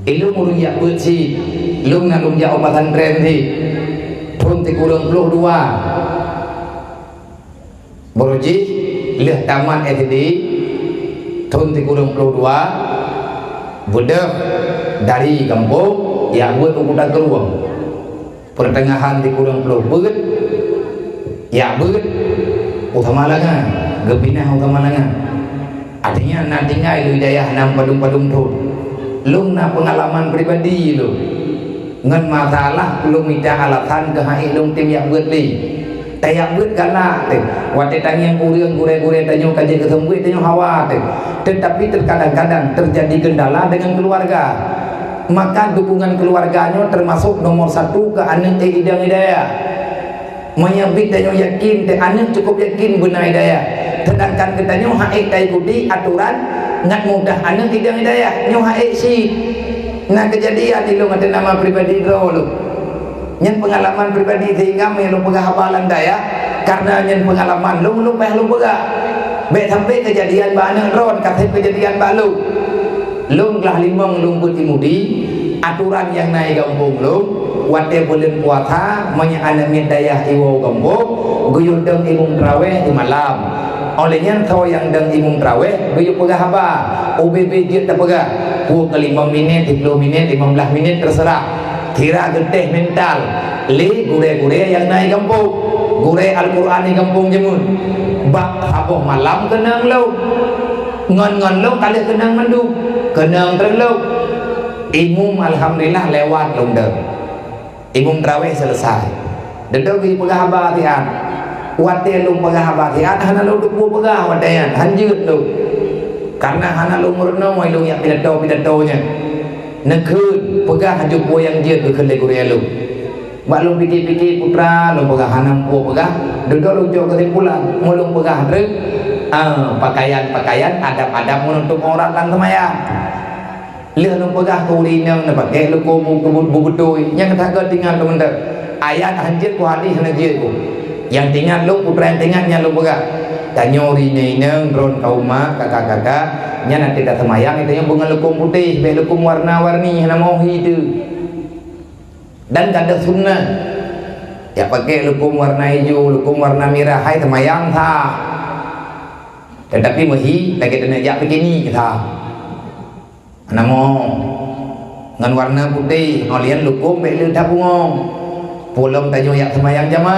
ilu murunya bersih lung nak lumja obatan tren di pun tikurang puluh dua Boruji leh taman SD tahun tikurang puluh dua budak dari kampung ya buat ukuran keruang pertengahan tikurang puluh buat ya buat utama langan gebinah utama langan artinya nak tinggal wilayah nam padung-padung tu lung na pengalaman pribadi lu ngan masalah lu minta alasan ke hai lung tim yang buat li tayak buat galak tu wate tangiang kurang gure-gure tanyo kaje ketemu tanyo hawa tu. Tetapi terkadang-kadang terjadi kendala dengan keluarga, maka dukungan keluarganya termasuk nomor satu ke anak hidang hidayah. Menyabit tanyo yakin te anak cukup yakin benar hidayah, sedangkan ketanyo haik tai ikuti aturan ngat mudah anak hidang hidayah nyo haik si. Nah kejadian di lu ngata nama pribadi lu nyen pengalaman pribadi sehingga lu pegah hafalan daya karena nyen pengalaman lu peh lu pegah be sampai kejadian bana ron kata kejadian balu lu lah limong lu kutimudi aturan yang naik kampung lu wate bulan puasa manya ana daya iwo kampung guyul deng imum traweh di malam olehnya kau yang deng imum traweh guyul pegah apa UBB dia tak pegah ku ke 5 minit 10 minit 15 minit terserah kira geteh mental li gure-gure yang naik kampung gure Al-Quran di kampung jemun bak haboh malam kenang lo ngon-ngon lo kali kenang mandu kenang terlalu imum alhamdulillah lewat lom deng imum traweh selesai dedok di pegah abadian wate lu pegah abadian hana lu dupu pegah wadayan hanjut lu karena hana lu murno mai lu yang pidato-pidatonya nekun pegah hajuk po yang dia ke kele gure lu bak lu pikir-pikir putra lu pegah hanam po pegah dedok lu jo kesimpulan mulung pegah rek pakaian-pakaian adab-adab menutup aurat lan semaya leh lu pegah kulinang na pakai lu ko bubutui yang kata ke tinggal lu mendak ayat hanjit ku hadis hanjit ku yang tinggal lu putra yang tinggalnya lu pegah tanyori neng ron kauma kakak-kakak nya nanti dah semayang itu yang bunga lukum putih be lukum warna-warni hana mohi itu dan kada sunnah ya pakai lukum warna hijau lukum warna merah hai semayang tha tetapi mehi lagi kena jak begini tha hana mo ngan warna putih olian lukum be le dah bungong pulang tanyo yak semayang jama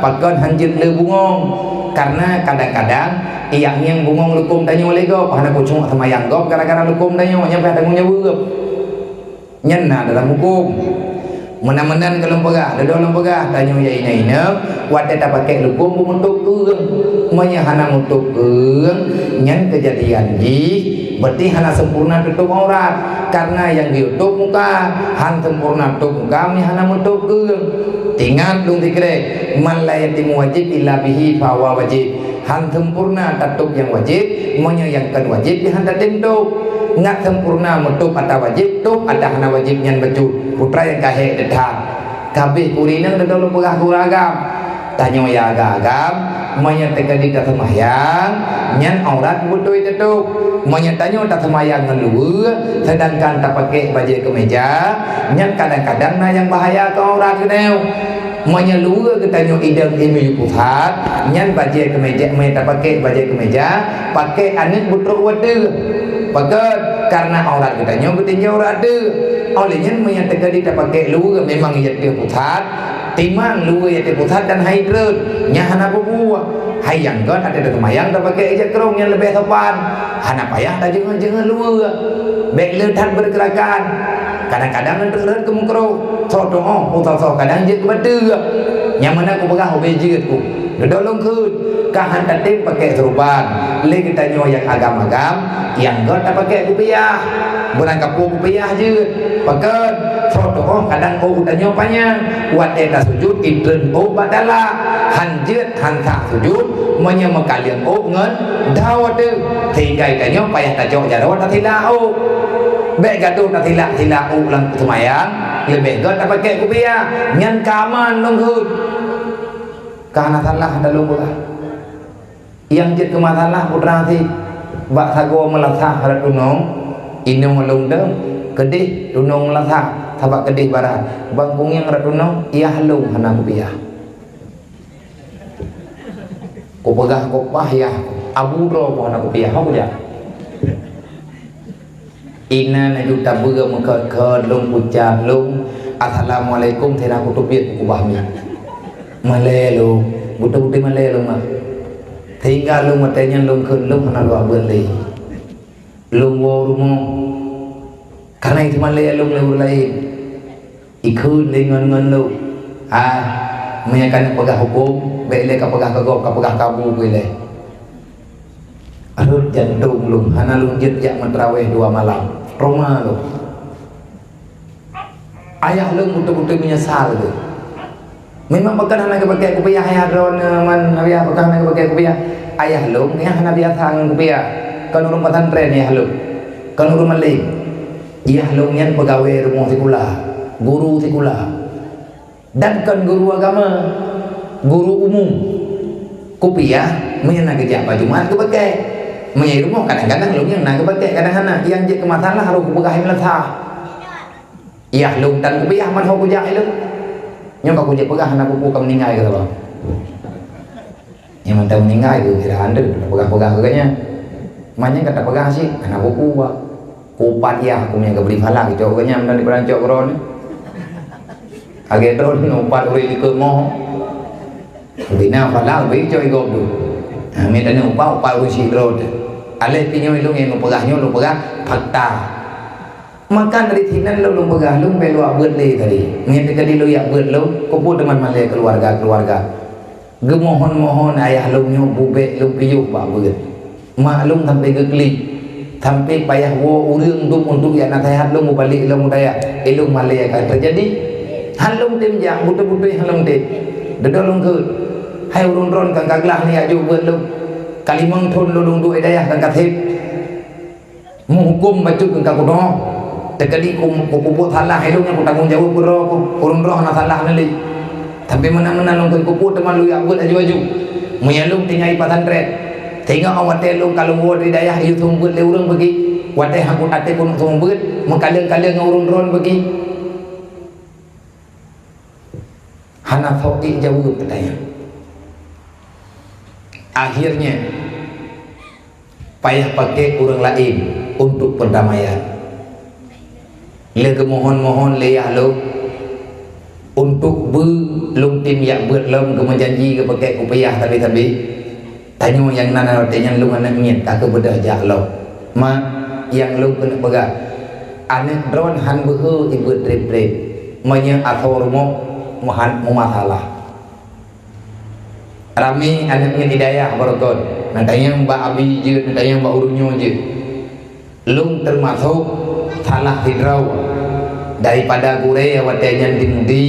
pakon hanjit le bungong karena kadang-kadang yang bungong lukum tanyo lego hana kucung semayang gop gara-gara lukum tanyo nyampe tanggung jawab nyena dalam hukum menan-menan kalau pegah dalam pegah tanyo ya ina wate tak pakai lukum untuk urang manya hana untuk urang nyen kejadian ji berarti hana sempurna tutup aurat karena yang ditutup muka han sempurna tutup muka hana untuk urang tinggal dong dikira man la yatimu wajib illa bihi fa huwa wajib han sempurna tutup yang wajib menyayangkan wajib han tentu ngat sempurna menutup atau wajib tuh ada hana wajib yang betul putra yang kahek dedang kabeh kurinang dedang lu pegah kuragam tanyo ya agam menyatakan di dalam semayang nyan aurat betul itu menyatanyo tak semayang ngeluh sedangkan tak pakai baju kemeja nyan kadang-kadang na yang bahaya ke aurat keneu menyeluruh ketanyo idang imi pusat nyan baju kemeja tak pakai baju kemeja pakai anik butruk wadu pakai karena aurat ketanyo ketinjau rada olehnya menyatakan tak pakai luar memang ia pusat timang luar ia pusat dan hidrat nyahana bubuah hayang kan ada semayang tak pakai ijak kerong yang lebih sopan hana payah tak jangan luar baik letak bergerakan kadang-kadang nanti ke mukro soto putar kadang je ke batu yang mana aku pegah obejit ku dodolong kun kahan tatim pakai serban le kita nyo yang agam-agam yang god tak pakai kupiah bukan kapu kupiah je pakai soto kadang kita nyo panjang buat eta sujud idren badala hanjit hantak sujud menyemekalian ngen dawat tu tinggai kanyo payah tajok jaro tak tilau baik gaduh tak tilau ulang semayang lebih god tak pakai kupiah nyan kaman nunggut karena salah dalam pula yang jid kemasalah putra si bak sago melasah harat tunong inong alung dem kedih tunong melasah sabak kedih barat bangkung yang harat tunong ia halung hana kupiah ku pegah kopah ya abu ro hana kupiah hau ja ina na juta beuga mengke lung pucang lung assalamualaikum thena kutubit ku bahmi Malay lu, buta-buta Malay lu mah. Tinggal lu matanya lu kun lu hana lu abeli. Lu wo rumah. Karena itu Malay lu lain. Ikut lengan lu. menyakan pegah hukum bele ka pegah kagok ka pegah kabu bele arut jantung lu hana lu jet jak mentraweh 2 malam Roma lu ayah lu betul-betul menyesal tu memang bukan hana kebagai kupiah ayah ron man nabiah bukan hana kebagai kupiah ayah lu yang hana biasa ngan kupiah kan urang pesantren ya lu kan urang malik iya lu nyan pegawai rumah sekolah guru sekolah dan kan guru agama guru umum kupiah menyana kerja apa Jumat kebagai menyai rumah kadang-kadang lu yang nak kebagai kadang-kadang yang je ke masalah harus kupegahi meletah iya lu dan kupiah man ho kujak lu nyong kau je pegah anak kuku kau meninggal kata bang yang mentah meninggal itu kira anda pegah-pegah kagaknya maknya kata pegah sih anak kuku bang kupat ya aku punya keberi falah gitu kagaknya mentah di perancok ron agak ron nupat uri di kemoh bina falah beri coy gop tu minta ni upah uri si ron alih pinyo ilung yang pegahnya lu pegah fakta makan dari sini lu pegah lu belu abut le tadi ngerti tadi lu ya abut lu kumpul teman male keluarga gemohon-mohon ayah lu nyo bubek lu piyuk ba beut maklum sampai geklik sampai payah wo urang dum untuk ya nasihat lu mau balik lu daya ilung male akan terjadi halung tim jak butuh-butuh halung tim dedol lu ke hai urun ron kang kaglah ni aju beut lu kalimang thon lu lung duit daya kang kathip menghukum bacut kang kudoh terkali kupu salah itu yang tanggung jawab bro urung roh na salah nali tapi mana-mana long kupu teman lu yang buat aju-aju menyalung tinggai pesantren tengok awak telung kalau buat di daya itu tumbut le urang pergi wate hangkut ate pun tumbut mengkaleng-kaleng urung ron pergi hana foki jauh katanya akhirnya payah pakai urang lain untuk perdamaian lega mohon-mohon leyah lo untuk belum tim yang berlom ke menjanji ke pakai kupiah tapi tanya yang nana yang lu anak niat tak ke bedah jak lo ma yang lu kena pegang anak drone han behu ibu trip manya athor mo mohan masalah rami anaknya hidayah barakot natanya mbak abi je natanya mbak urunyo je lung termasuk salah hidrau daripada gure watenya dimudi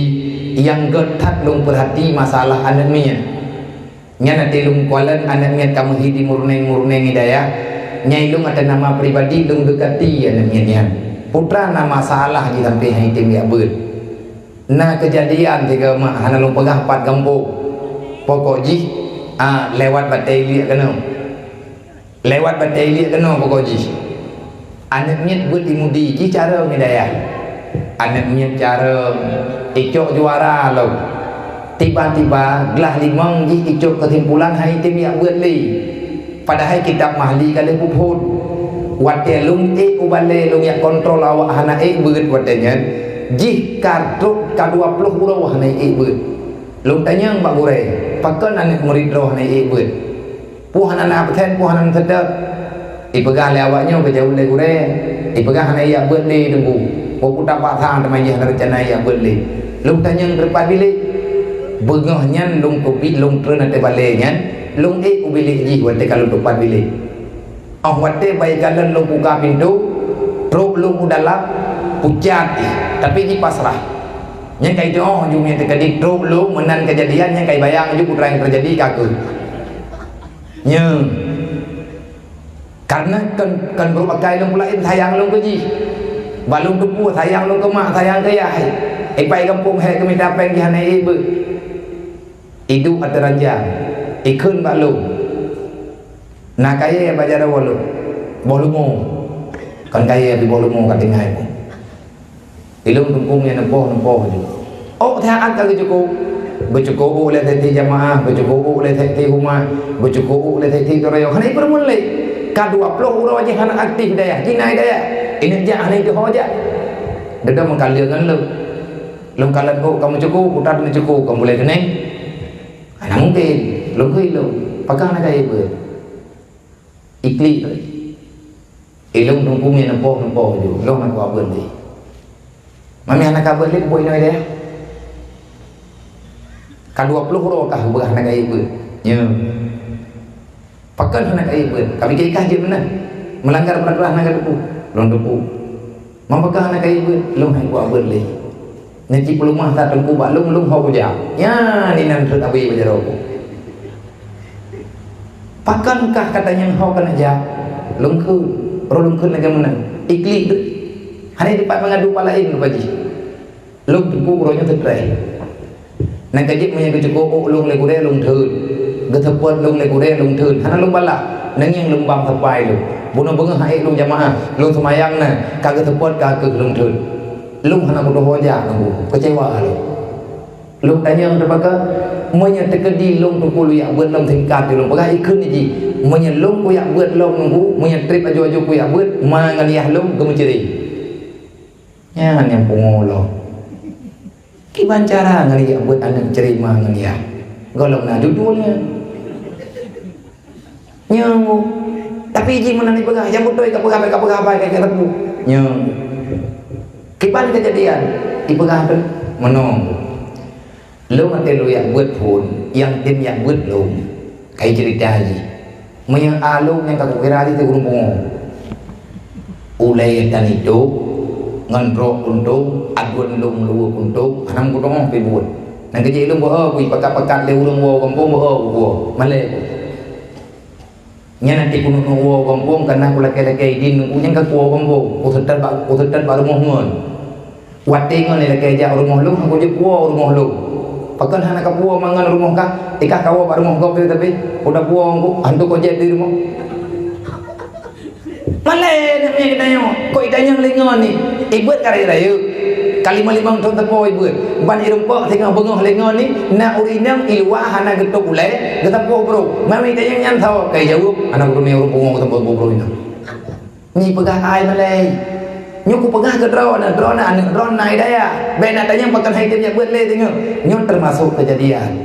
yang getat lung perhati masalah anaknya nya nanti lung kualan anaknya kamu hidi murneng hidayah nyai lung ada nama pribadi lung dekati anaknya putra nama salah di sampai hai tim ya ber nah kejadian tiga mak hana lung pegah 4 kampung pokok ji lewat batai liak kena pokok ji anaknya buat dimudi ji cara hidayah anaknya cara icok juara lo tiba-tiba gelah limang ji icok kesimpulan hai tim yang buat li padahal kitab mahli kali puput wate lung ubale lung yang kontrol awak hana buat watenya ji kartu ka 20 puluh hana buat lung tanya mbak gure pakai anak murid roh hana buat puhan anak peten puhan anak sedap ipegah lewatnya berjauh le gure ipegah hana yang buat li tunggu puputa pasang teman yang rencana yang buat li lung tanya berpat bilik bengahnya lung kopi lung trena te balenya lung ubilik ji wate kalau berpat bilik wate baik galan lung buka pintu truk lung dalam pucat tapi ji pasrah yang kayak itu jumnya terkedik truk lung menan kejadian yang kayak bayang ju putra yang terjadi kaku nya karena kan berupakai lung pula sayang lung ke ji balung tupu sayang lu ke mak sayang ke ayah pai kampung hai ke minta peng di hana ibu hidup ada ranjang ikun balung nak kaya baca dah walu bolumu kan kaya di bolumu kat tinggai pun ilung tumpungnya nempoh je thaat ka cukup bercukup oleh tadi jamaah bercukup oleh tadi rumah bercukup oleh tadi torayong hana ibu mulai ka 20 orang aja hana aktif daya jinai daya ini jah ni tu hoja deda mengkalian lu kalan kau kamu cukup putar ni cukup kamu boleh kena ana mungkin lu kui lu pakai nak kaya ber ikli ilung tungku mi nempoh je lu nak buat benda mami anak kabar ni boy noi dia Kan 20 kah berah nak air ber. Ya. Pakan nak air ber. Kami kekah je mana? Melanggar peraturan nak depu. Long depu. Mampakah nak air ber, long hai buat ber leh. Nanti pelumah tak tengku bak long hau je. Ya, ni nan tut abi bajaro. Pakankah katanya hau kena ja? Long ke, long ke lagi mana? Iklik tu. Hari dapat mengadu palain ke paji. Long depu ronya tertrai. Nak kajik punya kecukup long le kude long thun. Getepot long le kude long thun. Hana long balak. Nang yang lembam sampai lu. Bunuh bengah hai long jamaah, long semayang na, kagak tepot kagak long thun. Long hana bodoh hoja lu. Kecewa lu. Long tanya terpakai monya tekedi long tu kulu yak buat long tingkat long pakai ikun ni. Monya long ku yak buat long nunggu, monya trip aju-aju ku yak buat mangaliah long gemenceri. Ya yang pungolo. Kiban cara ngaliak buat anak cerima ngaliak. Golong na dudulnya. Nyang. Tapi iji mana ni pegah, yang betul kapegah kayak rebu. Nyang. Kiban kejadian, dipegah tu menong. Lu ngate lu yang buat pun, yang tim yang buat lu. Kayak cerita aja. Menyang alung yang kaku kira di turun bungo. Ulai dan itu nganrok untung, aduan lung lu untung, anam kutong pibut. Nang kecil lung boh, kui pakat le ulung wo kampung boh, malay. Nya nanti kuno wo kampung karena aku laki-laki din nunggunya ke wo kampung, ututan baru mohon. Wati ngan laki aja rumah lu, aku je wo rumah lu. Pakan hana ka wo mangan rumah ka, ikah kawo baru rumah kau tapi udah wo aku, hantu kau je di rumah. Malay namanya kitanya, kok itanya ngelingon ni. Ibut kari raya. Kali malimang tahun tepo ibut. Ban irumpak tengah bengah lengon ni, nak urinam ilwa hana getuk ulai, getepo bro. Mami itanya nyantau kayak jauh, anak guru ni urung pungong getepo bro ni. Ni pegah ai Malay. Nyuku pegah ke drone anak drone naik daya. Ben nak tanya pakan hai dia buat le tengok. Nyot termasuk kejadian.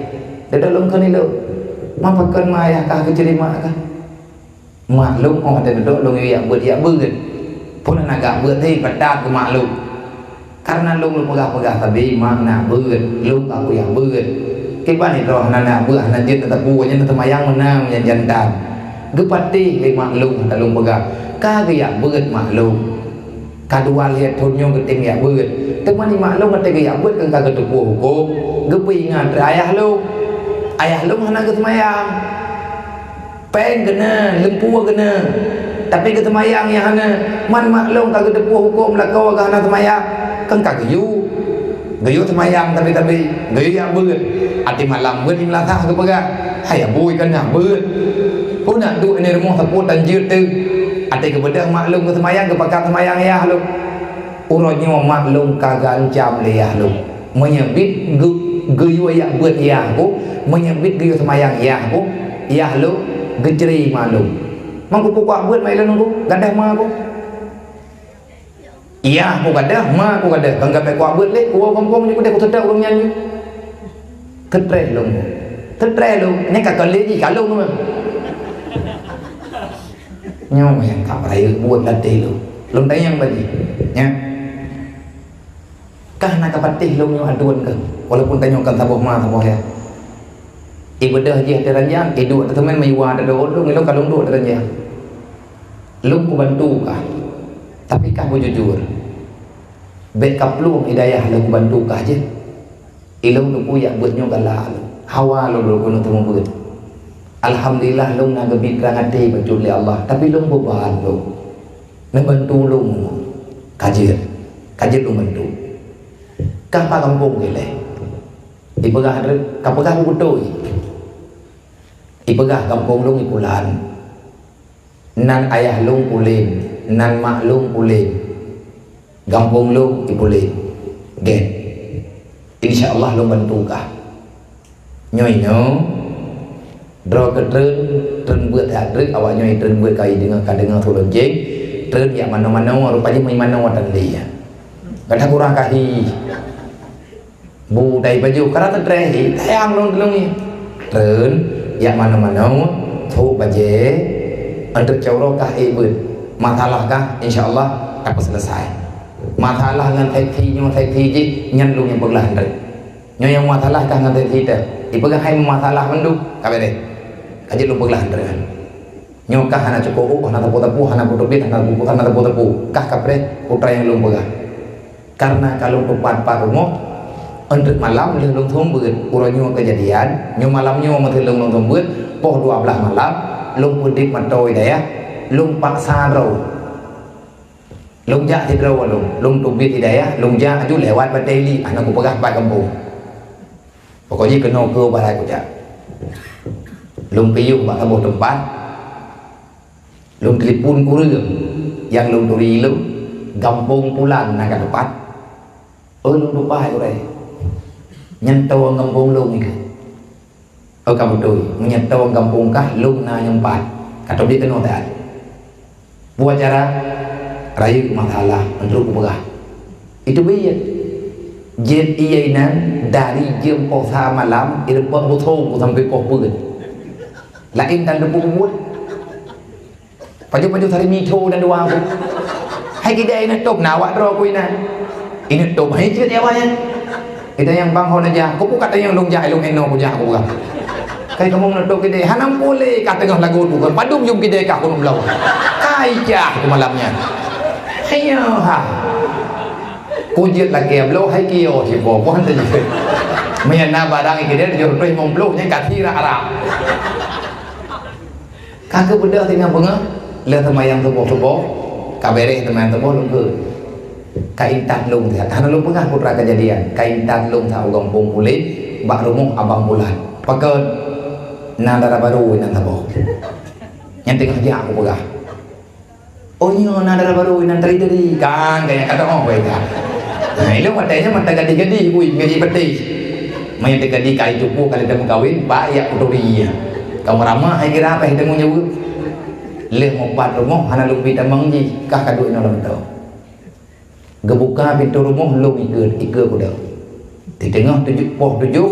Dia dalam kan itu. Mapakan maya kah kecerima kah? Maklum orang ada duduk long yang buat berit pun nak agak buat ni padat ke maklum karena long lu pegah-pegah tapi makna berit long aku yang berit kiban ni roh nak buat nak dia tetap buatnya tetap mayang menang yang jantan gepati le maklum tak long pegah kagak yang berit maklum kadua lihat tunyo keting yang berit teman ni maklum kata yang berit kan kagak tepu hukum gepi ingat ayah lu hana ke semayang peng kena, lempu kena. Tapi ke semayang yang hana man maklum kagak tepuh hukum lah kau kagak hana semayang. Kan kagak gayu. Gayu semayang tapi gayu yang beut. Ati malam beut ni melasah ke pegah. Hai abui kan nak beut. Pun nak duk ni rumah seput dan jut tu. Ati ke bedah maklum ke semayang ke pakat semayang ya lu. Urutnya maklum kagak ancam leh lu. Menyebit gayu yang beut ya aku, menyebit gayu semayang ya aku. Ya lu gejeri maklum. Mangku pokok buat mai lalu aku, gadah ma aku. Iya, aku gadah, ma aku gadah. Bangga pe kuat buat le, kuah kampung ni aku sedap urang nyanyi. Ketre lu. Ni kakak le ji kalau tu. Nyong yang tak raya buat latih lu. Lu tanya yang bagi. Ya. Kah nak kapatih lu nyo aduan ke? Walaupun tanyakan tabuh ma tabuh ya. Ibadah je ada ranjang, duduk teman mayuah ada orang ngelok kalau duduk ada ranjang. Lu ku bantu kah? Tapi kah jujur. Baik kaplung hidayah lu ku bantu kah je. Ilmu lu yang buatnya galak lu. Hawa lu kono temu beut. Alhamdulillah lu nak gebit rang hati baca oleh Allah, tapi lu beban lu. Nak bantu lu. Kajian lu bantu. Kah pa kampung gele. Ipegah kapegah ku betul. Ipegah kampung lu ipulan. Nan ayah lu pulin, nan mak lu pulin. Kampung lu ipulin. Gen. Insyaallah lu bantu kah. Nyoi no. Dro ke tren buat hadrik awak nyoi tren buat kai dengan kadengar turun jeng. Tren yang mana-mana rupanya mai mana watan dia. Kadang kurang kahi. Bu dai baju karena tertrehi tayang long ni tren yang mana-mana thu baje untuk caurokah ibut masalahkah insyaallah dapat selesai masalah dengan tekhi je nyan lu yang belah ndai nyo yang masalahkah dengan tekhi ipegang hai masalah menduk kabere kaji lu peglah dengan nyokah hana cukup hana tepu hana butubit hana tepu kah kapre putra yang lu pegah karena kalau tepat parumo untuk malam lung thum beut uranyo kejadian nyo malamnyo mathil lung thum beut poh 12 malam lung pudik matoi daya lung paksa rau lung ja ti rau lung tubit daya lung ja aju lewat bateli anak ku pegah pai kampung pokoknya kena ke balai ku ja lung piyu bak kabuh tempat lung telefon kurang yang lung turi lung gampung pulang nak ke tempat lung tupai ku dai nyentuh kampung lung ni ke kamu tu nyentuh kampung kah lung na nyempat kata dia kena tak buat cara raya masalah untuk pegah itu biar jet iainan dari jam posa malam itu pembutuh sampai kopur lain dan debu buat paju hari mito dan dua hai kita ini top nawak roh kui nan ini top hai chưa dia awalnya kita yang bangun aja aku kata yang lung jai lung eno puja aku bukan kayak kamu nak top kita hanam boleh kata tengah lagu bukan padum jum kita kah aku belau kaya tu malamnya ayo ha kujit lagi belau hai kio si bo pun tu je menyana barang kita dia jual mong belau nya kati ra kagak benda tinggal bunga lihat temayang tubuh kabere temayang tubuh lunggu kain tak lung dia karena lung pengah putra kejadian kain tak lung tahu gampung pulih bak rumung abang bulan pakai nada baru nan tubuh yang tengah dia aku pegah oh nyo nada baru nan dari kan kayak kata oh baik kan nah itu matanya mata gadi-gadi kui gaji peti main gadi kai tubuh kali temu kawin bayak puturi kamu ramah hai kira apa temu nyawu leh mopat rumah hana lung bita mangji kah kadu ino lamto gebuka pintu rumah lung ikut kuda di tengah tujuh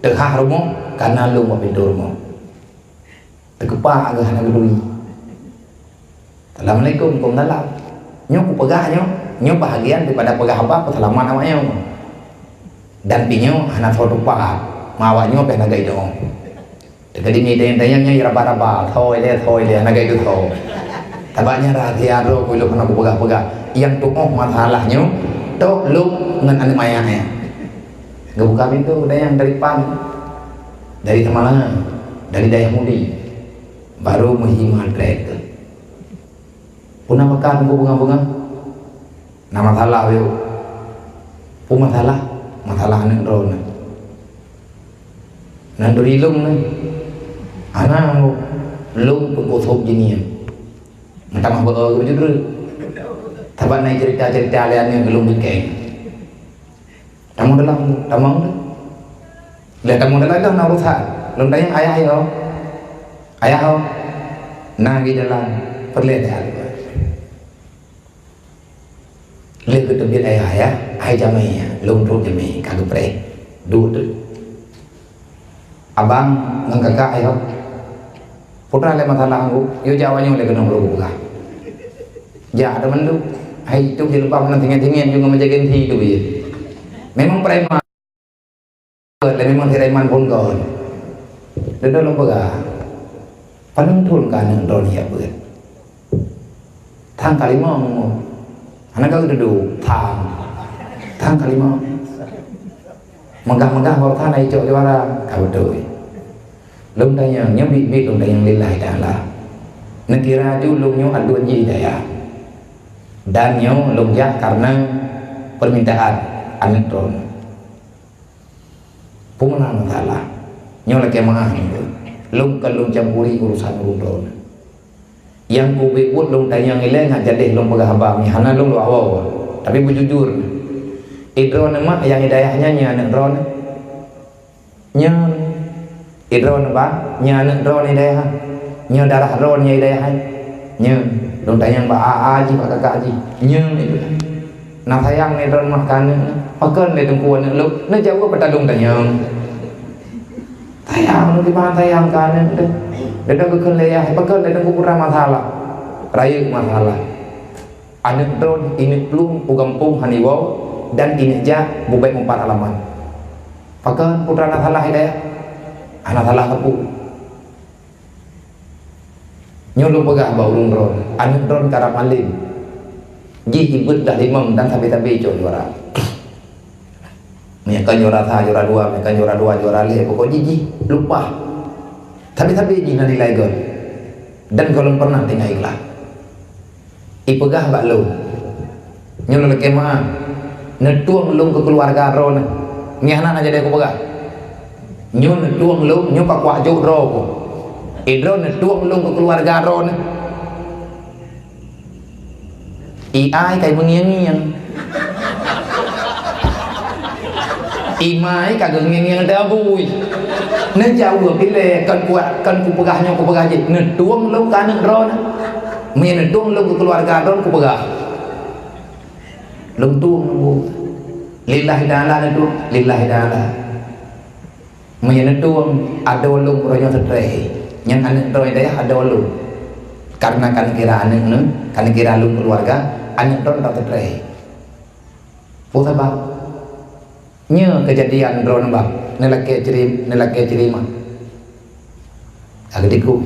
tengah rumah karena lung pintu rumah terkepak agak hana gedui Assalamualaikum kumdalam nyok pegah nyok bahagian daripada pegah apa persalaman namanya dan pinyo hana foto pak mawanya pengen agak itu jadi ni tayangnya raba-raba thôi le nak itu thôi tabaknya rahasia ro kulo kena pegah-pegah yang tuh masalahnya tuh lu ngan ane mayanya ngebuka pintu ada yang dari pan dari Temalangan dari Dayahmudi baru menghimat kereta punah makan bunga-bunga nama salah yo pun masalah anak ron nan dari lung ni anak lung pengkosop jenis entah mah betul juga tabak naik cerita liannya lung bingkai tamu dalam lihat tamu dalam dah nak urusan lung tanya ayah ho nagi dalam perlihat lihat betul dia ayah jamai lung tu jamai kagak pre dua tu abang ngang kakak ayo putra le masalah aku yo jawanya le kena beru buka ja ada mendu hai tu di lupa menang tinggi-tinggi juga menjaga henti tu dia memang preman le memang preman pun kon dan dalam buka panentun kan ndon ya beut thang kalimong anak kau duduk thang kalimong megah-megah kalau thang naik cok juara kau betul lung tayang nya bit lung tayang lillahi ta'ala nekira ju lung nyo aduan ji daya dan nyo lung ja karena permintaan anetron pumana masalah nyo lagi mah lung kalung campuri urusan urun yang ku bebut lung tayang ile ngak jadi lung pegah abang hana lung lu awal tapi bujujur idron mak yang hidayahnya nya anetron nya idron ba nya anak ron hidayah nya darah ron nya hidayah nya dong tanya ba aji pak kakak aji nya itu nak sayang ni ron mah kan pakan le tengkuan lu na jauh ke petadung tanya sayang nu di mana sayang kan itu dan ke le ya pakan le tengku kurang masalah raya masalah anak ron ini plung ugampung haniwau dan ini ja bubai 4 halaman Pakai putra anak salah hidayah, anak salah kapu. Nyolong pegah bau ron, anak ron karap alim. Ji ibut dah limang dan tabi-tabi cok juara. Mereka juara sah, juara dua, mereka juara dua, juara leh. Pokoknya ji lupa. Tabi-tabi ji nanti lagi. Dan kalau pernah tinggal ikhlas. Ipegah bak lu. Nyolong lagi mah. Netuang lu ke keluarga ron. Nyana aja deh aku pegah. Nyu netuang lu, nyu pak kuat jauh ro ko. Idro netuang lu ke keluarga ron. Ai kayak mengiang-ngiang. Imai kagak ngiang-ngiang dah bui. Nên jauh pilih kan ku pegahnya ku pegah je. Netuang lu ke anak ron. Mien netuang lu ke keluarga ron ku pegah. Lung tuang lu. Lillahi ta'ala itu lillahi ta'ala. Menyentuh ada walung royo setreh. Yang anak roy daya ada walung. Karena kan kira anak nu, kan kira lung keluarga, anak roy tak setreh. Putar bab. Nya kejadian ron bab. Nelake cerima. Agak diku.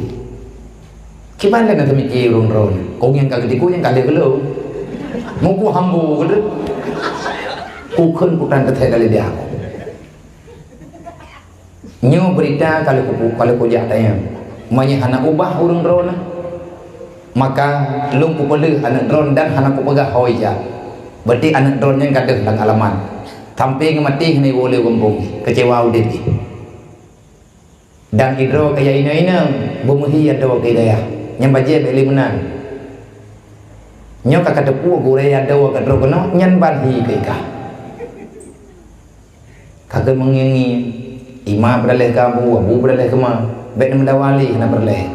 Gimana nak mikir ron? Kau yang kagak diku yang kagak gelo. Mau ku hambu gitu. Ukun bukan ketek dari dia. Nyu berita kalau ku jatanya, banyak anak ubah urung drone, maka lung ku pelih anak drone dan anak ku pegah hoja. Berarti anak drone yang kadeh lang alaman. Tamping mati ni boleh gumpung, kecewa udah di. Dan hidro kaya ina bumuhi ada kaya yang baje beli menang. Nyu kakak depu gure ada kadro kono nyan banhi kaya. Kagak mengingi ima beralih kamu, abu beralih kema, bet mendawali nak beralih.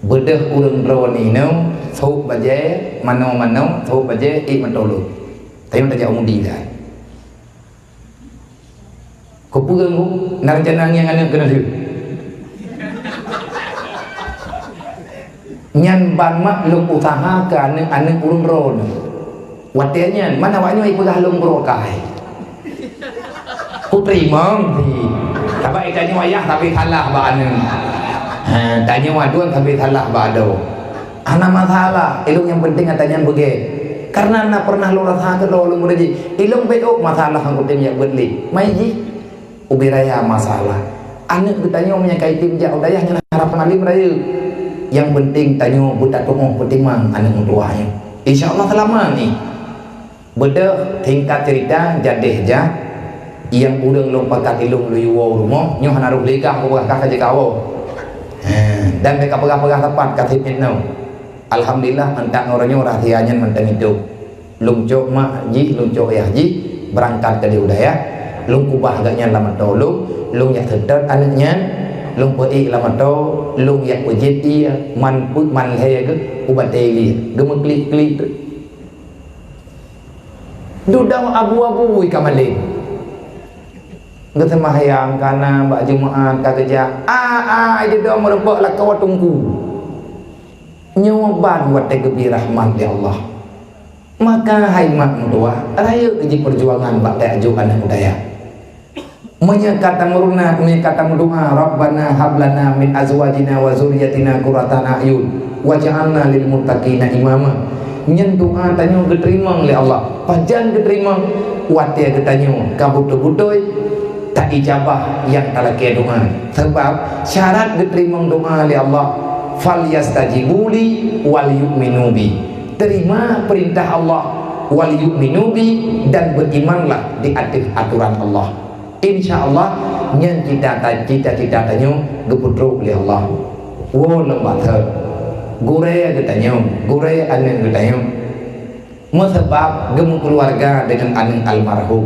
Bedah urang drone ini, thuk baje, mano, thuk baje, mentolo. Tapi tak jauh mudi dah. Kau pulang nak janang yang anak kena tu. Nyan ban mak lung usaha ke anak urang drone. Watianya mana waknya ipegah lung berokai. Putri mong thì tapi tanya ayah tapi salah bahan tanya waduan tapi salah bado anak masalah ilung yang penting tanya bege karena anak pernah lu rasa ke lu muraji ilung beok masalah angkutin yang berli maiji ubiraya masalah anak bertanya menyakai tim jauh dayahnya harap ngalim raya yang penting tanya buta tunggu penting mang anak tuanya insyaallah selama ni beda tingkat cerita jadeh ja yang udang lompakat ilung luyuwo rumah nyoh naruh legah pegah kakak je kawo dan mereka pegah-pegah tepat katip minum alhamdulillah entah orangnya rahasianya mentang itu lungcok mak ji lungcok ya ji berangkat ke diudaya lung kubah agaknya lama tolong lung yak sedot anaknya lung pei lama to lung yak wajib dia man put man he ke ubat deli gemuk klik dudang abu-abu kamalin Gata mahayang kana mbak Jumaat kerja itu dah merebak lah kau tunggu nyawaban buat tegebi rahmat ya Allah maka hai mak mentua raya keji perjuangan mbak ta'aju anak budaya menyekata meruna menyekata mendoa Rabbana hablana min azwajina wa zuriyatina qurrata a'yun waj'alna lil muttaqina imama nyen doa tanya keterima oleh Allah pajan keterima watia ketanya kabutu-butoi tak ijabah yang talaki doa sebab syarat diterima doa oleh Allah fal yastajibuli wal yu'minu bi terima perintah Allah wal yu'minu bi dan berimanlah di atas aturan Allah insyaallah yang cita-cita tanya geputru oleh Allah wo lembat her gure katanya gure anen katanya sebab gemu keluarga dengan anen almarhum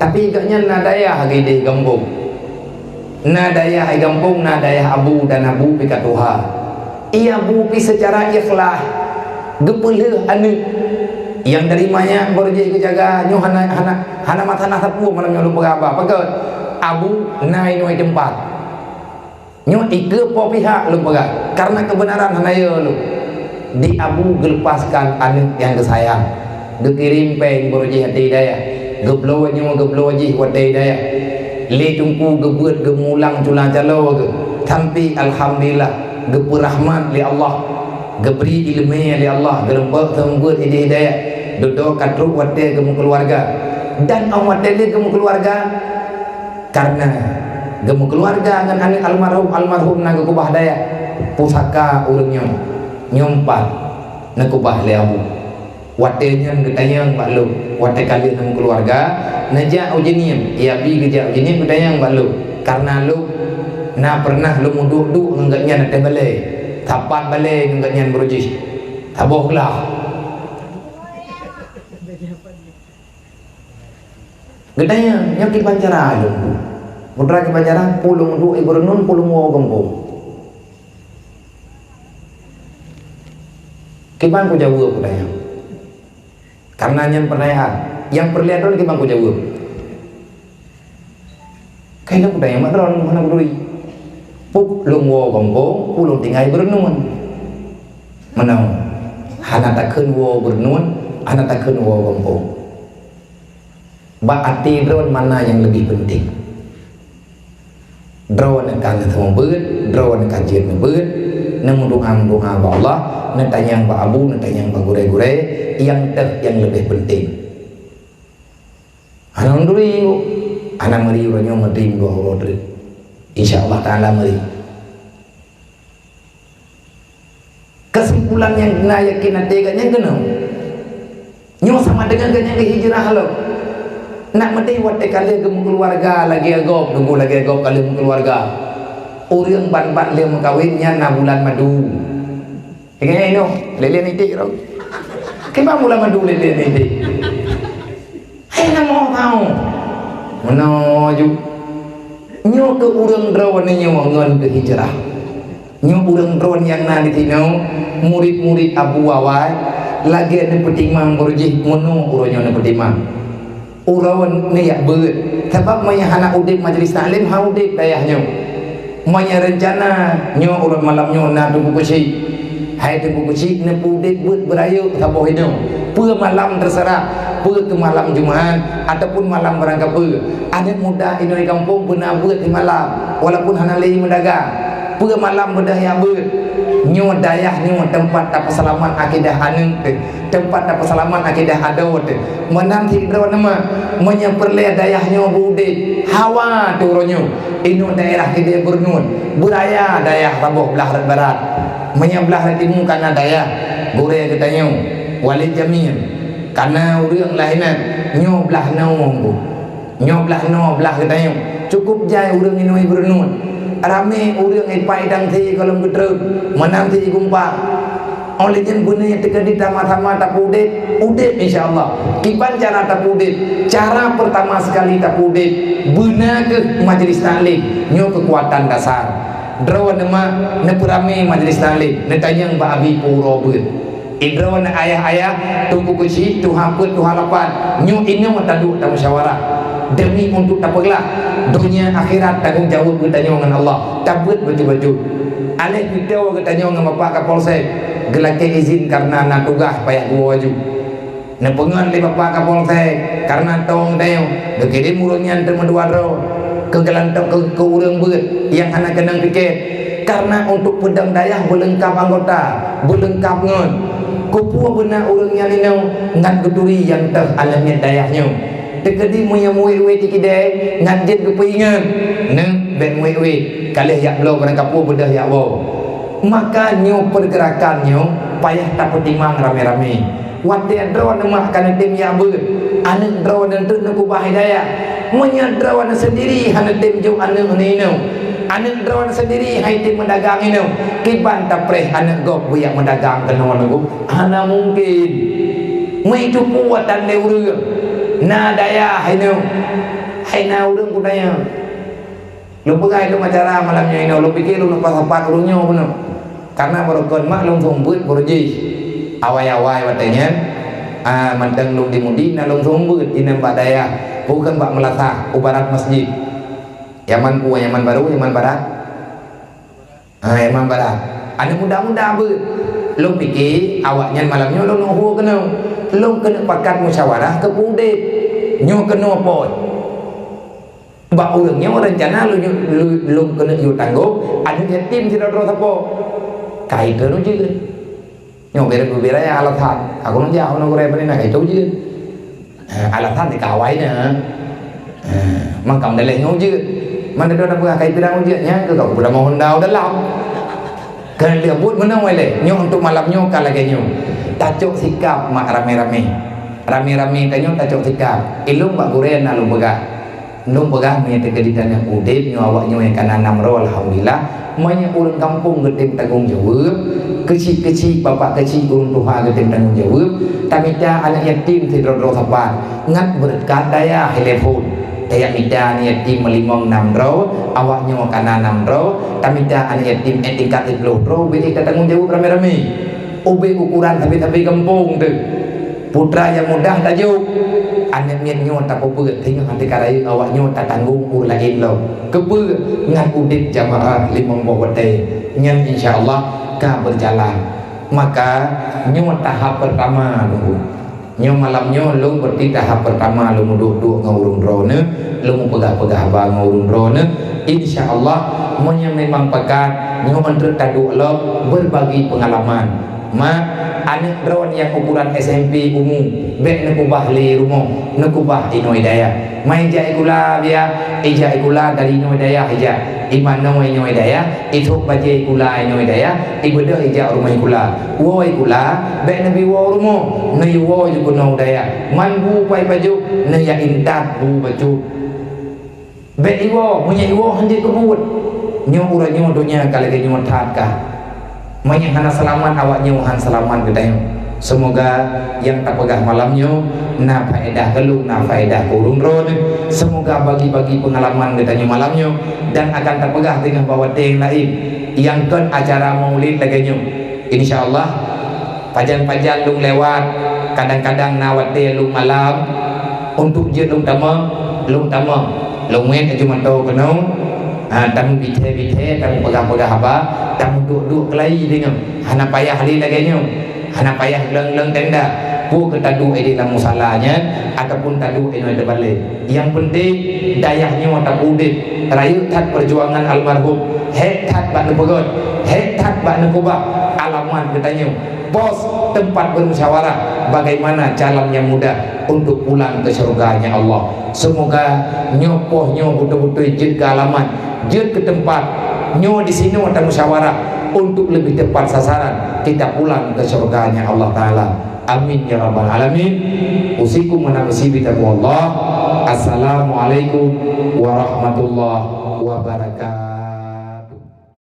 tapi agaknya nadaya hagi di gambung nadaya hagi gambung nadaya abu dan abu pika Tuhan ia abu pi secara ikhlas gepelih anu yang terimanya berjaya kejaga nyu hana mata nasapu malam nyu berapa pakai abu nai noi tempat nyu ike po pihak lu pegang karena kebenaran hanaya lu di abu gelepaskan anu yang kesayang gekirim peng berjaya hati daya geblo nyu geblo ji wadai daya le tungku gebuat gemulang culang jalo ke tampi alhamdulillah gepu rahmat li Allah geberi ilmu li Allah gerempak tembuat hidayah duduk katruk wate gemu keluarga dan awat tele gemu keluarga karena gemu keluarga ngan ani almarhum naga kubah daya pusaka urang nyompat na kubah li abu watenya getayang bakluk wate kali gemu keluarga najak ujinim ya bi gejak ujinim getayang bakluk karena lu na pernah lu muduk-duk enggaknya na tebale tapat balik enggaknya berujih tabohlah gedanya nyaki pancara lu putra ke pancara pulung du ibu renun pulung wo gempung kiban ku jauh gedanya karena yang perlihat yang perlihat kiban ku jauh kayaknya gedanya madron mana berdui puk lung wo gempung pulung tinggai bernun menang hana takun wo bernun hana takun wo gempung arti drone mana yang lebih penting drone akan ketemu beut drone akan jian beut namun doa Allah netanyang ba abu netanyang ba gure-gure yang lebih penting anang duri anang meri urang medrim do Allah insyaallah taala meri kesimpulan yang kena yakin teganya kena nyo sama dengan ganya ke hijrah lo nak mati wate kali gemu keluarga lagi agop nunggu lagi agop kali keluarga urang ban-ban dia mengkawinnya na bulan madu kayaknya ini lele nitik ro kemana bulan madu lele nitik hai nak mau tahu menuju nyo ke urang drawan nyo ngon ke hijrah nyo urang drawan yang na ditino murid-murid Abu Wawai lagi ada petimang berjih mono urangnya na petimang urawan ni yak beut sebab maya anak udip majlis taklim ha udip dayahnya maya rencana nyo urang malamnya na tunggu kecil hai tunggu kecil ne udip beut berayu saboh itu pu malam terserah pu ke malam Jumaat ataupun malam berangkat pu anak muda ini di kampung pernah beut di malam walaupun hana lei mendagang pu malam berdaya beut nyo dayah nyo tempat tak pesalaman akidah haneng tempat tak pesalaman akidah adawat menanti drawan nama menyeperle dayah nyo bude hawa turonyo inu daerah kide bernun budaya dayah raboh belah barat menyebelah timur kana dayah gore ketanyo walid jamil karena urang lahinan nyo belah no nyo belah no belah ketanyo cukup jai urang inu bernun rame urang ipai dang ti kalau gedreg menanti gumpa oleh jen guna tekadi tama-tama tapudit udit insyaallah kiban cara tapudit cara pertama sekali tapudit bina ke majlis taklim nyo kekuatan dasar drawan nama nepurame majlis taklim netanyang ba abi puro beut idrawan ayah-ayah tunggu kecil tu hamput tu halapan nyo ini matadu ta musyawarah demi untuk tapaglah dunia akhirat tanggung jawab kita dengan Allah tabut betul-betul alih kita kita dengan Bapak Kapolsek gelake izin karena nak tugas payah gua waju nepengan li Bapak Kapolsek karena tong teo dekirim urangnya ante medua ro kegelantok ke urang beut yang anak kenang tiket karena untuk pedang dayah belengkap anggota belengkap ngon kupua benar urangnya linau ngan geduri yang teh alamnya dayahnya tekedi moya muwe tikide ngadit kepingan ne ben muwe kalih yak blo barang kapu bedah yak wo maka nyo pergerakannya payah tak petimang rame-rame wate drawan mah kana tim yak beut ane drawan teu nu kubah hidayah monya drawan sendiri hana tim jauh ane nino ane drawan sendiri hai tim mendagang ino kiban tapreh ane gop buyak mendagang kena nunggu hana mungkin mai tu kuatan le urang na daya haina urang kudanya lu pegai lu acara malamnya ini lu pikir lu lepas-lepas urungnya benar karena barokon mak lu thumbut borji awai-awai watenya manteng lu dimudi na lu thumbut ina mbak daya bukan mbak melatah ubarat masjid Yaman ku Yaman baru Yaman barat Yaman barat ada muda-muda beut lu pikir awaknya malamnya lu nuhu kena lu kena pakat musyawarah ke budek nyo kena apa Bak orangnya rencana lu kena yu tanggung anak yatim tidak ada apa kait tu je nyo bera ya alatan aku nak jauh nak kurang nak itu je alatan di kawai na mangkam dah leh je mana ada nak kait pirang je nya ke kau dah mohon dau dalam kan dia buat menang wale nyo untuk malam nyo kala nyo tajuk sikap mak rame-rame tanyo tajuk sikap ilung bak kurang nak lu begah nung pegang punya tegaditan yang udip nyo awak nyo yang kana namro alhamdulillah banyak orang kampung getem tanggung jawab kecil-kecil bapak kecil urang tuha getem tanggung jawab tamita anak yatim tidak sabar ngat berkat daya telefon daya mita anak yatim melimong namro awak nyo kana namro tamita anak yatim tingkat 10 ro beli tanggung jawab rame-rame ube ukuran tapi kampung tu putra yang mudah tajuk anak mian nyo tak apa tengok nanti karai awak nyo tak tanggung ur lain lo kepe ngan udip jamaah limong bawate nyan insyaallah ka berjalan maka nyo tahap pertama nunggu nyo malam nyo lu berarti tahap pertama lu duduk ngurung drone lu pegah-pegah bang ngurung drone insyaallah monya memang pekat nyo antara taduk lo berbagi pengalaman anak drone yang ukuran SMP umum bek nak ubah li rumah nak ubah ino hidayah mai jai gula dia ija gula dari ino hidayah ija iman no ino hidayah itu bajai gula ino hidayah ibadah ija rumah gula woi gula bek nabi wo rumah na wo ju kuno hidayah man bu pai baju na ya intat bu baju bek iwo punya iwo hande kebut nyo uranyo dunia kala nyo tatkah banyak hana selamat awaknya han selamat gedayong semoga yang tak pegah malamnya na faedah gelung na faedah kurung ron semoga bagi-bagi pengalaman gedanya malamnya dan akan terpegah dengan bawa yang lain yang kan acara maulid laganya insyaallah pajan-pajan lung lewat kadang-kadang nawate lung malam untuk je lung tama lung men cuma tahu kenau tamu bite tamu pegah-pegah apa tamu duduk kelai dengan hana payah hari laganya hana payah leng-leng tenda pu ketadu di dalam musalahnya ataupun tadu di balik yang penting dayahnya tak udip rayu tat perjuangan almarhum tat bak nepegot tat bak nekubah alamat katanya bos tempat bermusyawarah bagaimana jalan yang mudah untuk pulang ke surganya Allah semoga nyopohnya betul-betul jid ke alamat jid ke tempat nyo di sini ada musyawarah untuk lebih tepat sasaran kita pulang ke surganya Allah Ta'ala amin ya rabbal alamin usikum wa nafsi bi taqwallah assalamualaikum warahmatullahi wabarakatuh.